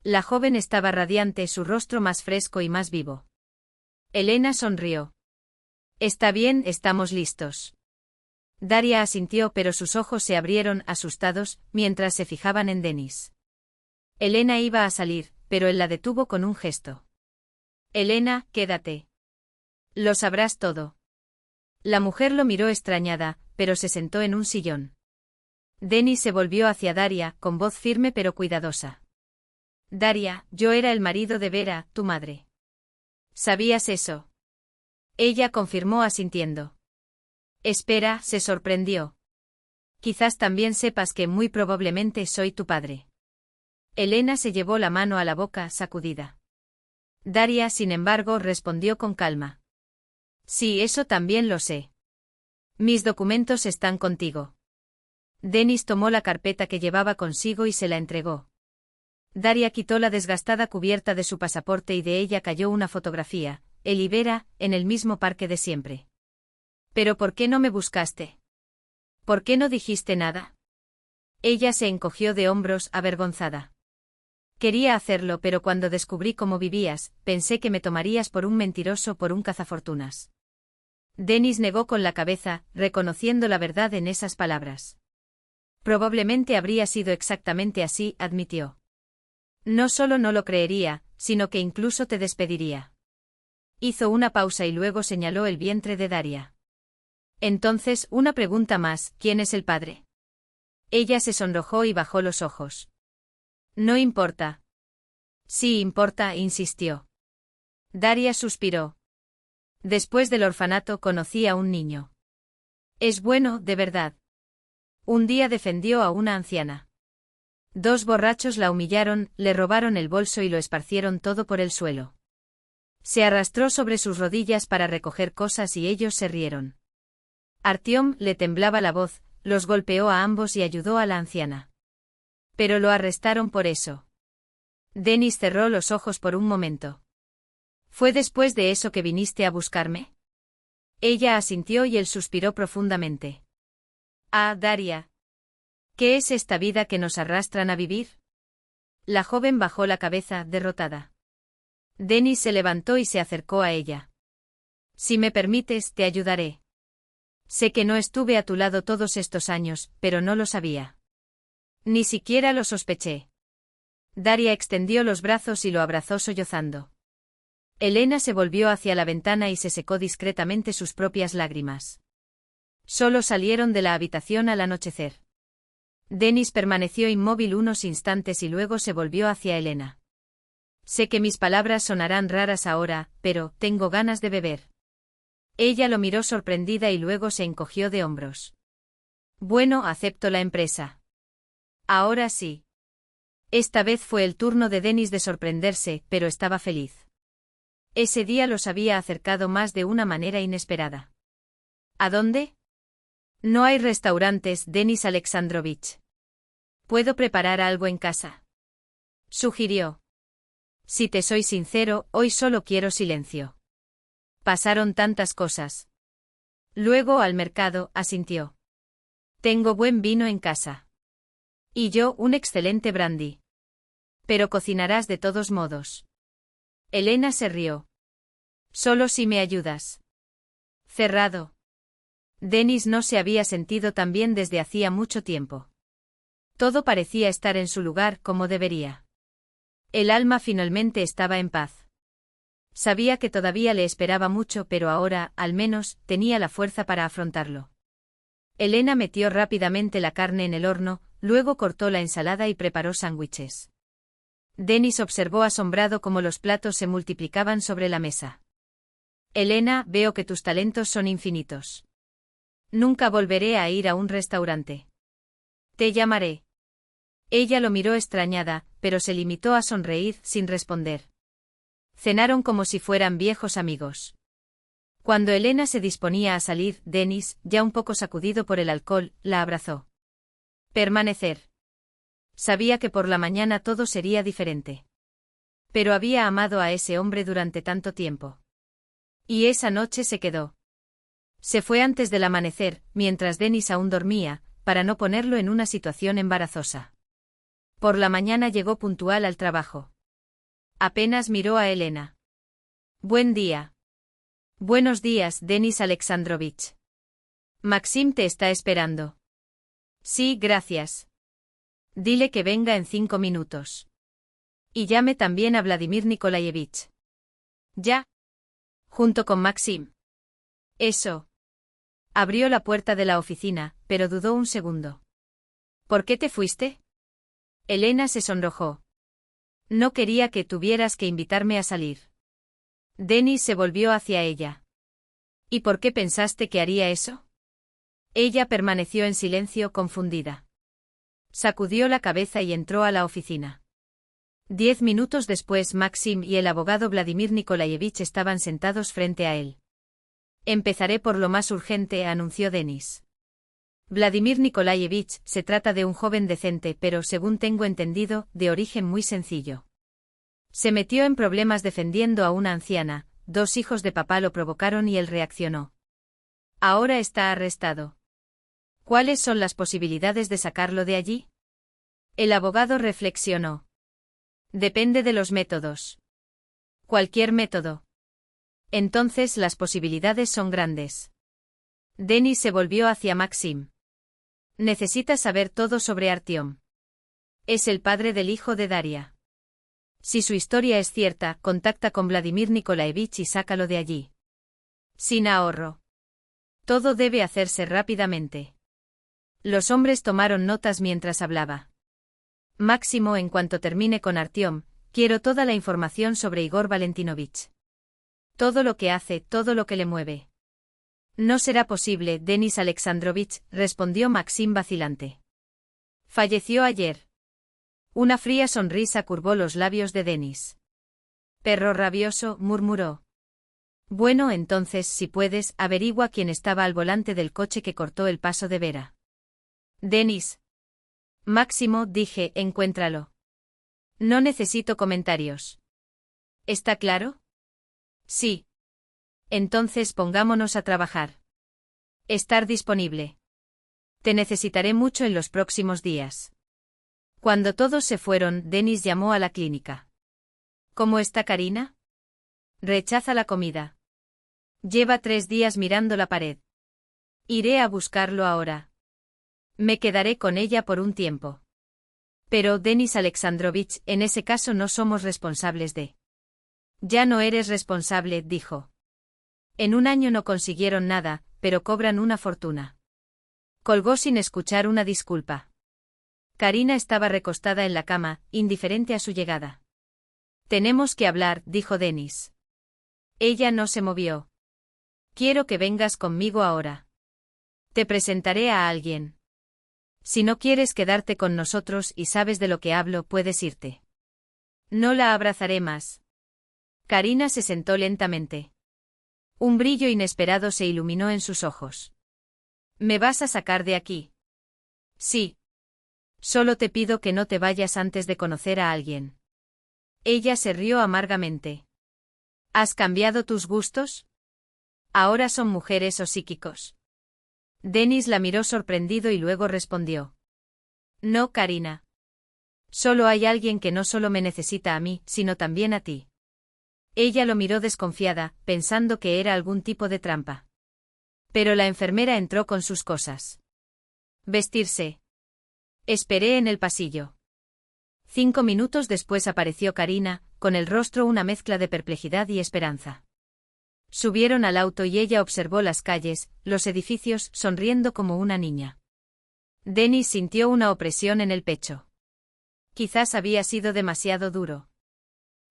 Speaker 1: La joven estaba radiante, su rostro más fresco y más vivo. Elena sonrió. Está bien, estamos listos. Daria asintió, pero sus ojos se abrieron, asustados, mientras se fijaban en Denis. Elena iba a salir, pero él la detuvo con un gesto. Elena, quédate. Lo sabrás todo. La mujer lo miró extrañada, pero se sentó en un sillón. Denis se volvió hacia Daria, con voz firme pero cuidadosa. Daria, yo era el marido de Vera, tu madre. ¿Sabías eso? Ella confirmó asintiendo. Espera, se sorprendió. Quizás también sepas que muy probablemente soy tu padre. Elena se llevó la mano a la boca, sacudida. Daria, sin embargo, respondió con calma. Sí, eso también lo sé. Mis documentos están contigo. Denis tomó la carpeta que llevaba consigo y se la entregó. Daria quitó la desgastada cubierta de su pasaporte y de ella cayó una fotografía, él y Vera, en el mismo parque de siempre. ¿Pero por qué no me buscaste? ¿Por qué no dijiste nada? Ella se encogió de hombros, avergonzada. Quería hacerlo, pero cuando descubrí cómo vivías, pensé que me tomarías por un mentiroso, por un cazafortunas. Denis negó con la cabeza, reconociendo la verdad en esas palabras. Probablemente habría sido exactamente así, admitió. No solo no lo creería, sino que incluso te despediría. Hizo una pausa y luego señaló el vientre de Daria. Entonces, una pregunta más, ¿quién es el padre? Ella se sonrojó y bajó los ojos. No importa. Sí importa, insistió. Daria suspiró. Después del orfanato conocí a un niño. Es bueno, de verdad. Un día defendió a una anciana. 2 borrachos la humillaron, le robaron el bolso y lo esparcieron todo por el suelo. Se arrastró sobre sus rodillas para recoger cosas y ellos se rieron. Artyom, le temblaba la voz, los golpeó a ambos y ayudó a la anciana. Pero lo arrestaron por eso. Denis cerró los ojos por un momento. ¿Fue después de eso que viniste a buscarme? Ella asintió y él suspiró profundamente. Ah, Daria. ¿Qué es esta vida que nos arrastran a vivir? La joven bajó la cabeza, derrotada. Denis se levantó y se acercó a ella. Si me permites, te ayudaré. Sé que no estuve a tu lado todos estos años, pero no lo sabía. Ni siquiera lo sospeché. Daria extendió los brazos y lo abrazó sollozando. Elena se volvió hacia la ventana y se secó discretamente sus propias lágrimas. Solo salieron de la habitación al anochecer. Denis permaneció inmóvil unos instantes y luego se volvió hacia Elena. Sé que mis palabras sonarán raras ahora, pero tengo ganas de beber. Ella lo miró sorprendida y luego se encogió de hombros. Bueno, acepto la empresa. Ahora sí. Esta vez fue el turno de Denis de sorprenderse, pero estaba feliz. Ese día los había acercado más de una manera inesperada. ¿A dónde? No hay restaurantes, Denis Alexandrovich. ¿Puedo preparar algo en casa?, sugirió. Si te soy sincero, hoy solo quiero silencio. Pasaron tantas cosas. Luego al mercado, asintió. Tengo buen vino en casa. Y yo un excelente brandy. Pero cocinarás de todos modos. Elena se rió. Solo si me ayudas. Cerrado. Denis no se había sentido tan bien desde hacía mucho tiempo. Todo parecía estar en su lugar como debería. El alma finalmente estaba en paz. Sabía que todavía le esperaba mucho, pero ahora, al menos, tenía la fuerza para afrontarlo. Elena metió rápidamente la carne en el horno, luego cortó la ensalada y preparó sándwiches. Denis observó asombrado cómo los platos se multiplicaban sobre la mesa. Elena, veo que tus talentos son infinitos. Nunca volveré a ir a un restaurante. Te llamaré. Ella lo miró extrañada, pero se limitó a sonreír sin responder. Cenaron como si fueran viejos amigos. Cuando Elena se disponía a salir, Denis, ya un poco sacudido por el alcohol, la abrazó. Permanecer. Sabía que por la mañana todo sería diferente. Pero había amado a ese hombre durante tanto tiempo. Y esa noche se quedó. Se fue antes del amanecer, mientras Denis aún dormía, para no ponerlo en una situación embarazosa. Por la mañana llegó puntual al trabajo. Apenas miró a Elena. Buen día. Buenos días, Denis Alexandrovich. Maxim te está esperando. Sí, gracias. Dile que venga en 5 minutos. Y llame también a Vladimir Nikolayevich. Ya. Junto con Maxim. Eso. Abrió la puerta de la oficina, pero dudó un segundo. ¿Por qué te fuiste? Elena se sonrojó. No quería que tuvieras que invitarme a salir. Denis se volvió hacia ella. ¿Y por qué pensaste que haría eso? Ella permaneció en silencio, confundida. Sacudió la cabeza y entró a la oficina. 10 minutos después, Maxim y el abogado Vladimir Nikolayevich estaban sentados frente a él. Empezaré por lo más urgente, anunció Denis. Vladimir Nikolayevich, se trata de un joven decente, pero según tengo entendido, de origen muy sencillo. Se metió en problemas defendiendo a una anciana, 2 hijos de papá lo provocaron y él reaccionó. Ahora está arrestado. ¿Cuáles son las posibilidades de sacarlo de allí? El abogado reflexionó. Depende de los métodos. Cualquier método. Entonces las posibilidades son grandes. Denis se volvió hacia Maxim. Necesitas saber todo sobre Artyom. Es el padre del hijo de Daria. Si su historia es cierta, contacta con Vladimir Nikolayevich y sácalo de allí. Sin ahorro. Todo debe hacerse rápidamente. Los hombres tomaron notas mientras hablaba. Máximo, en cuanto termine con Artyom, quiero toda la información sobre Igor Valentinovich. Todo lo que hace, todo lo que le mueve. No será posible, Denis Alexandrovich, respondió Maxim vacilante. Falleció ayer. Una fría sonrisa curvó los labios de Denis. Perro rabioso, murmuró. Bueno, entonces, si puedes, averigua quién estaba al volante del coche que cortó el paso de Vera. Denis. Máximo, dije, encuéntralo. No necesito comentarios. ¿Está claro? Sí. Entonces pongámonos a trabajar. Estar disponible. Te necesitaré mucho en los próximos días. Cuando todos se fueron, Denis llamó a la clínica. ¿Cómo está Karina? Rechaza la comida. Lleva 3 días mirando la pared. Iré a buscarlo ahora. Me quedaré con ella por un tiempo. Pero, Denis Alexandrovich, en ese caso no somos responsables de. Ya no eres responsable, dijo. En un año no consiguieron nada, pero cobran una fortuna. Colgó sin escuchar una disculpa. Karina estaba recostada en la cama, indiferente a su llegada. Tenemos que hablar, dijo Denis. Ella no se movió. Quiero que vengas conmigo ahora. Te presentaré a alguien. Si no quieres quedarte con nosotros y sabes de lo que hablo, puedes irte. No la abrazaré más. Karina se sentó lentamente. Un brillo inesperado se iluminó en sus ojos. ¿Me vas a sacar de aquí? Sí. Solo te pido que no te vayas antes de conocer a alguien. Ella se rió amargamente. ¿Has cambiado tus gustos? ¿Ahora son mujeres o psíquicos? Denis la miró sorprendido y luego respondió. No, Karina. Solo hay alguien que no solo me necesita a mí, sino también a ti. Ella lo miró desconfiada, pensando que era algún tipo de trampa. Pero la enfermera entró con sus cosas. Vestirse. Esperé en el pasillo. 5 minutos después apareció Karina, con el rostro una mezcla de perplejidad y esperanza. Subieron al auto y ella observó las calles, los edificios, sonriendo como una niña. Denis sintió una opresión en el pecho. Quizás había sido demasiado duro.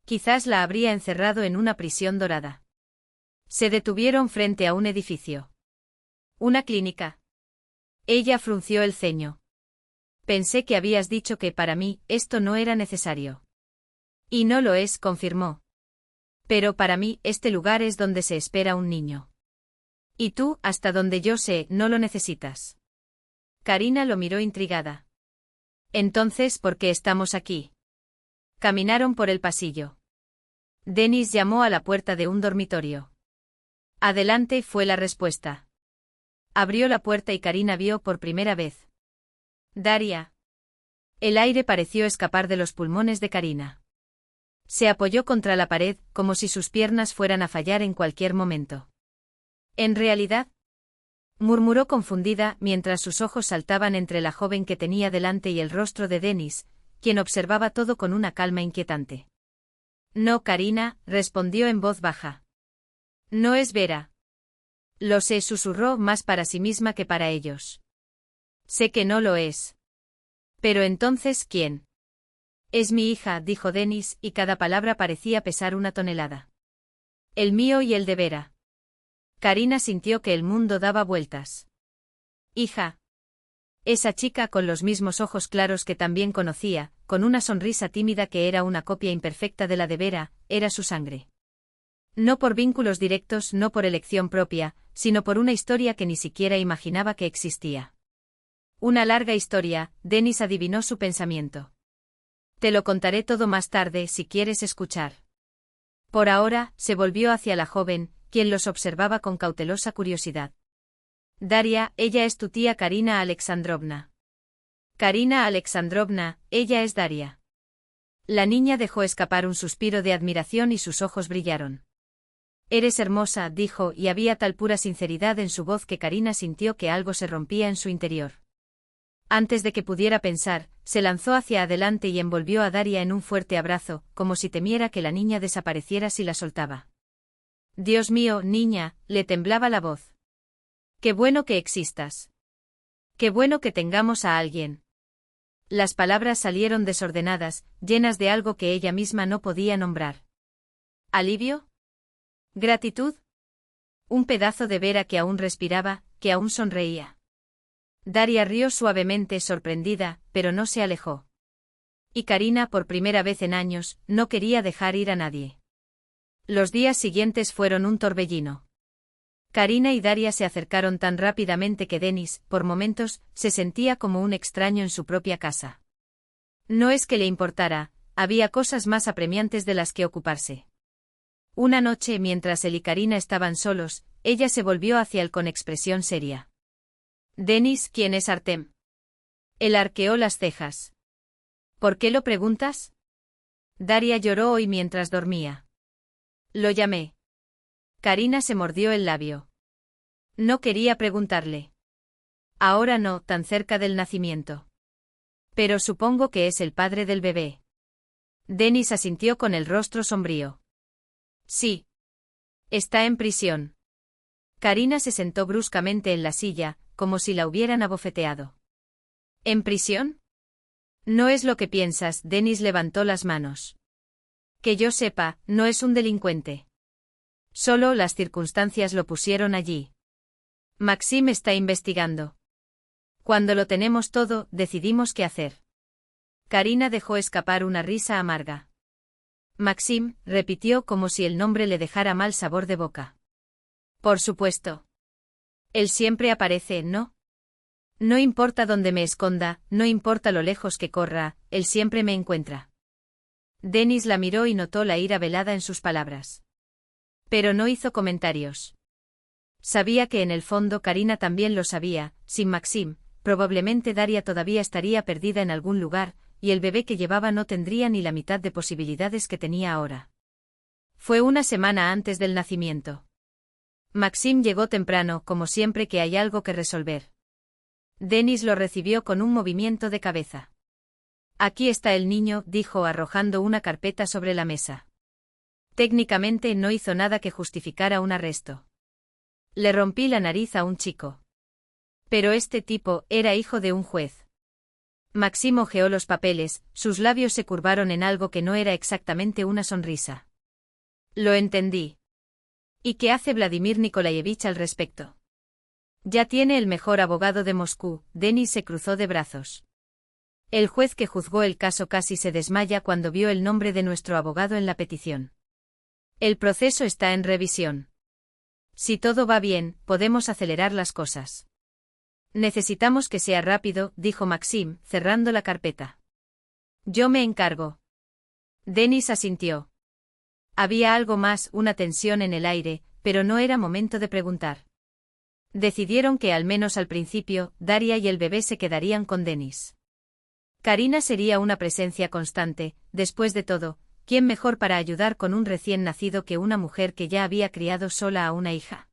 Speaker 1: Quizás la habría encerrado en una prisión dorada. Se detuvieron frente a un edificio. ¿Una clínica? Ella frunció el ceño. Pensé que habías dicho que para mí esto no era necesario. Y no lo es, confirmó. Pero para mí este lugar es donde se espera un niño. Y tú, hasta donde yo sé, no lo necesitas. Karina lo miró intrigada. Entonces, ¿por qué estamos aquí? Caminaron por el pasillo. Denis llamó a la puerta de un dormitorio. Adelante, fue la respuesta. Abrió la puerta y Karina vio por primera vez. Daria. El aire pareció escapar de los pulmones de Karina. Se apoyó contra la pared, como si sus piernas fueran a fallar en cualquier momento. ¿En realidad? Murmuró confundida mientras sus ojos saltaban entre la joven que tenía delante y el rostro de Denis, quien observaba todo con una calma inquietante. No, Karina, respondió en voz baja. No es Vera. Lo sé, susurró más para sí misma que para ellos. Sé que no lo es. Pero entonces, ¿quién? Es mi hija, dijo Denis, y cada palabra parecía pesar una tonelada. El mío y el de Vera. Karina sintió que el mundo daba vueltas. Hija. Esa chica con los mismos ojos claros que también conocía, con una sonrisa tímida que era una copia imperfecta de la de Vera, era su sangre. No por vínculos directos, no por elección propia, sino por una historia que ni siquiera imaginaba que existía. Una larga historia, Denis adivinó su pensamiento. Te lo contaré todo más tarde si quieres escuchar. Por ahora, se volvió hacia la joven, quien los observaba con cautelosa curiosidad. Daria, ella es tu tía Karina Alexandrovna. Karina Alexandrovna, ella es Daria. La niña dejó escapar un suspiro de admiración y sus ojos brillaron. Eres hermosa, dijo, y había tal pura sinceridad en su voz que Karina sintió que algo se rompía en su interior. Antes de que pudiera pensar, se lanzó hacia adelante y envolvió a Daria en un fuerte abrazo, como si temiera que la niña desapareciera si la soltaba. Dios mío, niña, le temblaba la voz. Qué bueno que existas. Qué bueno que tengamos a alguien. Las palabras salieron desordenadas, llenas de algo que ella misma no podía nombrar. ¿Alivio? ¿Gratitud? Un pedazo de Vera que aún respiraba, que aún sonreía. Daria rió suavemente sorprendida, pero no se alejó. Y Karina, por primera vez en años, no quería dejar ir a nadie. Los días siguientes fueron un torbellino. Karina y Daria se acercaron tan rápidamente que Denis, por momentos, se sentía como un extraño en su propia casa. No es que le importara, había cosas más apremiantes de las que ocuparse. Una noche, mientras él y Karina estaban solos, ella se volvió hacia él con expresión seria. Denis, ¿quién es Artem? Él arqueó las cejas. ¿Por qué lo preguntas? Daria lloró hoy mientras dormía. Lo llamé. Karina se mordió el labio. No quería preguntarle. Ahora no, tan cerca del nacimiento. Pero supongo que es el padre del bebé. Denis asintió con el rostro sombrío. Sí. Está en prisión. Karina se sentó bruscamente en la silla, como si la hubieran abofeteado. ¿En prisión? No es lo que piensas, Denis levantó las manos. Que yo sepa, no es un delincuente. Solo las circunstancias lo pusieron allí. Maxim está investigando. Cuando lo tenemos todo, decidimos qué hacer. Karina dejó escapar una risa amarga. Maxim, repitió como si el nombre le dejara mal sabor de boca. Por supuesto. Él siempre aparece, ¿no? No importa dónde me esconda, no importa lo lejos que corra, él siempre me encuentra. Denis la miró y notó la ira velada en sus palabras. Pero no hizo comentarios. Sabía que en el fondo Karina también lo sabía, sin Maxim, probablemente Daria todavía estaría perdida en algún lugar, y el bebé que llevaba no tendría ni la mitad de posibilidades que tenía ahora. Fue una semana antes del nacimiento. Maxim llegó temprano, como siempre que hay algo que resolver. Denis lo recibió con un movimiento de cabeza. Aquí está el niño, dijo arrojando una carpeta sobre la mesa. Técnicamente no hizo nada que justificara un arresto. Le rompí la nariz a un chico. Pero este tipo era hijo de un juez. Maxim hojeó los papeles, sus labios se curvaron en algo que no era exactamente una sonrisa. Lo entendí. ¿Y qué hace Vladimir Nikolaevich al respecto? Ya tiene el mejor abogado de Moscú. Denis se cruzó de brazos. El juez que juzgó el caso casi se desmaya cuando vio el nombre de nuestro abogado en la petición. El proceso está en revisión. Si todo va bien, podemos acelerar las cosas. Necesitamos que sea rápido, dijo Maxim, cerrando la carpeta. Yo me encargo. Denis asintió. Había algo más, una tensión en el aire, pero no era momento de preguntar. Decidieron que al menos al principio, Daria y el bebé se quedarían con Denis. Karina sería una presencia constante, después de todo, ¿quién mejor para ayudar con un recién nacido que una mujer que ya había criado sola a una hija?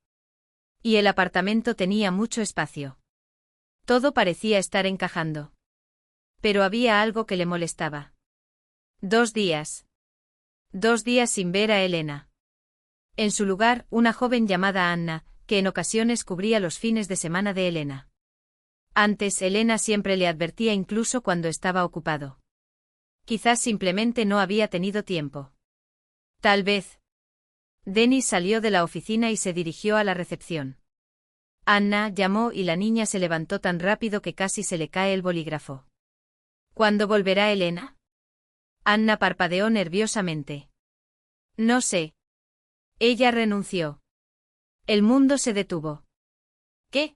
Speaker 1: Y el apartamento tenía mucho espacio. Todo parecía estar encajando. Pero había algo que le molestaba. 2 días. 2 días sin ver a Elena. En su lugar, una joven llamada Anna, que en ocasiones cubría los fines de semana de Elena. Antes Elena siempre le advertía incluso cuando estaba ocupado. Quizás simplemente no había tenido tiempo. Tal vez. Denis salió de la oficina y se dirigió a la recepción. Anna llamó y la niña se levantó tan rápido que casi se le cae el bolígrafo. ¿Cuándo volverá Elena? Anna parpadeó nerviosamente. No sé. Ella renunció. El mundo se detuvo. ¿Qué?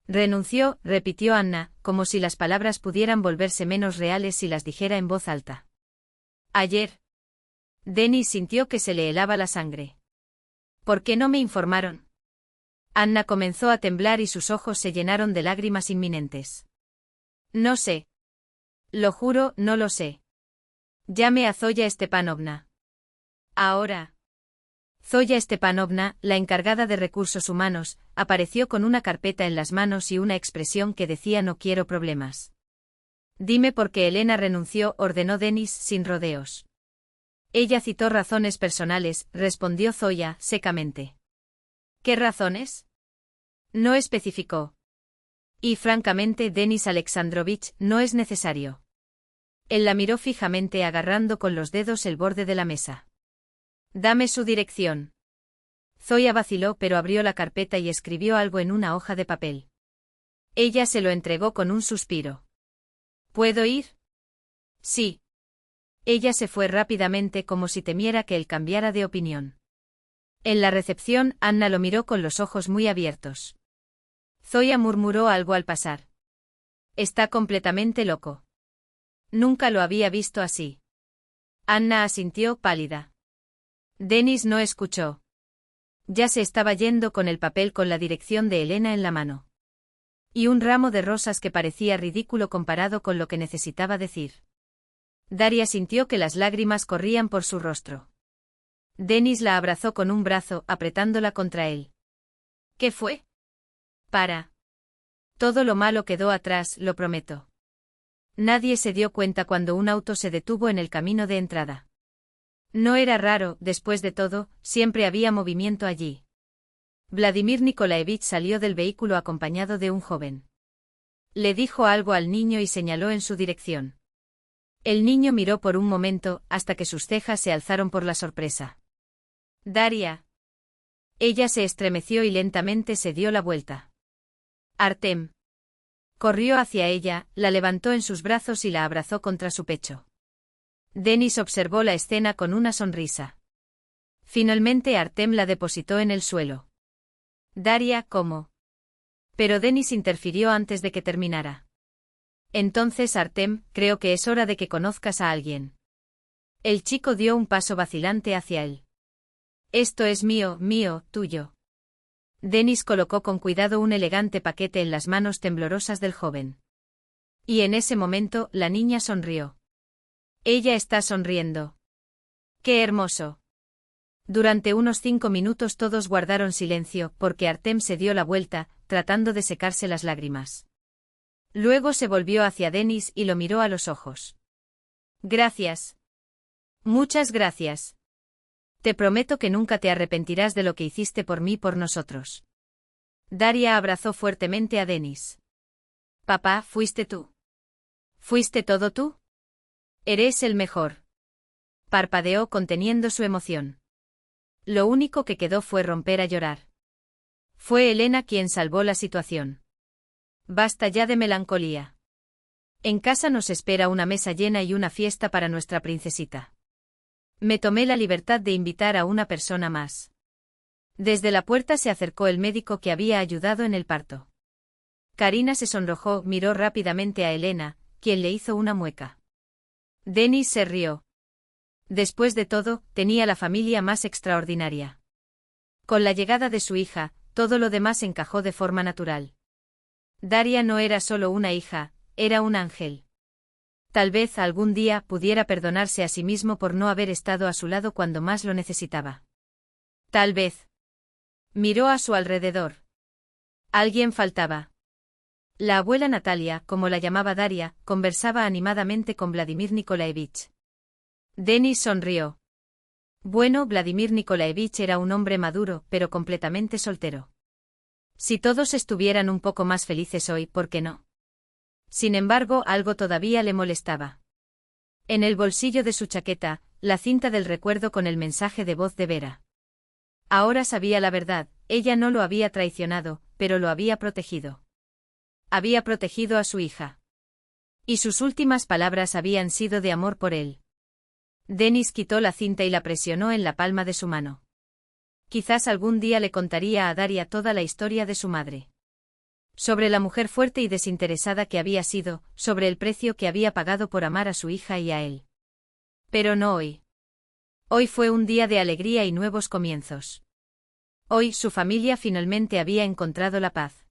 Speaker 1: Renunció, repitió Anna, como si las palabras pudieran volverse menos reales si las dijera en voz alta. Ayer. Denis sintió que se le helaba la sangre. ¿Por qué no me informaron? Anna comenzó a temblar y sus ojos se llenaron de lágrimas inminentes. No sé. Lo juro, no lo sé. Llame a Zoya Stepanovna. Ahora. Zoya Stepanovna, la encargada de recursos humanos, apareció con una carpeta en las manos y una expresión que decía no quiero problemas. Dime por qué Elena renunció, ordenó Denis sin rodeos. Ella citó razones personales, respondió Zoya, secamente. ¿Qué razones? No especificó. Y francamente, Denis Alexandrovich, no es necesario. Él la miró fijamente agarrando con los dedos el borde de la mesa. Dame su dirección. Zoya vaciló pero abrió la carpeta y escribió algo en una hoja de papel. Ella se lo entregó con un suspiro. ¿Puedo ir? Sí. Ella se fue rápidamente como si temiera que él cambiara de opinión. En la recepción, Anna lo miró con los ojos muy abiertos. Zoya murmuró algo al pasar. Está completamente loco. Nunca lo había visto así. Anna asintió pálida. Denis no escuchó. Ya se estaba yendo con el papel con la dirección de Elena en la mano. Y un ramo de rosas que parecía ridículo comparado con lo que necesitaba decir. Daria sintió que las lágrimas corrían por su rostro. Denis la abrazó con un brazo, apretándola contra él. ¿Qué fue? Para. Todo lo malo quedó atrás, lo prometo. Nadie se dio cuenta cuando un auto se detuvo en el camino de entrada. No era raro, después de todo, siempre había movimiento allí. Vladimir Nikolaevich salió del vehículo acompañado de un joven. Le dijo algo al niño y señaló en su dirección. El niño miró por un momento, hasta que sus cejas se alzaron por la sorpresa. Daria. Ella se estremeció y lentamente se dio la vuelta. Artem. Corrió hacia ella, la levantó en sus brazos y la abrazó contra su pecho. Denis observó la escena con una sonrisa. Finalmente Artem la depositó en el suelo. Daria, ¿cómo? Pero Denis interfirió antes de que terminara. Entonces Artem, creo que es hora de que conozcas a alguien. El chico dio un paso vacilante hacia él. Esto es mío, mío, tuyo. Denis colocó con cuidado un elegante paquete en las manos temblorosas del joven. Y en ese momento, la niña sonrió. Ella está sonriendo. ¡Qué hermoso! Durante unos 5 minutos todos guardaron silencio, porque Artem se dio la vuelta, tratando de secarse las lágrimas. Luego se volvió hacia Denis y lo miró a los ojos. Gracias. Muchas gracias. Te prometo que nunca te arrepentirás de lo que hiciste por mí y por nosotros. Daria abrazó fuertemente a Denis. Papá, ¿fuiste tú? ¿Fuiste todo tú? Eres el mejor. Parpadeó conteniendo su emoción. Lo único que quedó fue romper a llorar. Fue Elena quien salvó la situación. Basta ya de melancolía. En casa nos espera una mesa llena y una fiesta para nuestra princesita. Me tomé la libertad de invitar a una persona más. Desde la puerta se acercó el médico que había ayudado en el parto. Karina se sonrojó, miró rápidamente a Elena, quien le hizo una mueca. Denis se rió. Después de todo, tenía la familia más extraordinaria. Con la llegada de su hija, todo lo demás encajó de forma natural. Daria no era solo una hija, era un ángel. Tal vez algún día pudiera perdonarse a sí mismo por no haber estado a su lado cuando más lo necesitaba. Tal vez. Miró a su alrededor. Alguien faltaba. La abuela Natalia, como la llamaba Daria, conversaba animadamente con Vladimir Nikolaevich. Denis sonrió. Bueno, Vladimir Nikolaevich era un hombre maduro, pero completamente soltero. Si todos estuvieran un poco más felices hoy, ¿por qué no? Sin embargo, algo todavía le molestaba. En el bolsillo de su chaqueta, la cinta del recuerdo con el mensaje de voz de Vera. Ahora sabía la verdad, ella no lo había traicionado, pero lo había protegido. Había protegido a su hija. Y sus últimas palabras habían sido de amor por él. Denis quitó la cinta y la presionó en la palma de su mano. Quizás algún día le contaría a Daria toda la historia de su madre. Sobre la mujer fuerte y desinteresada que había sido, sobre el precio que había pagado por amar a su hija y a él. Pero no hoy. Hoy fue un día de alegría y nuevos comienzos. Hoy su familia finalmente había encontrado la paz.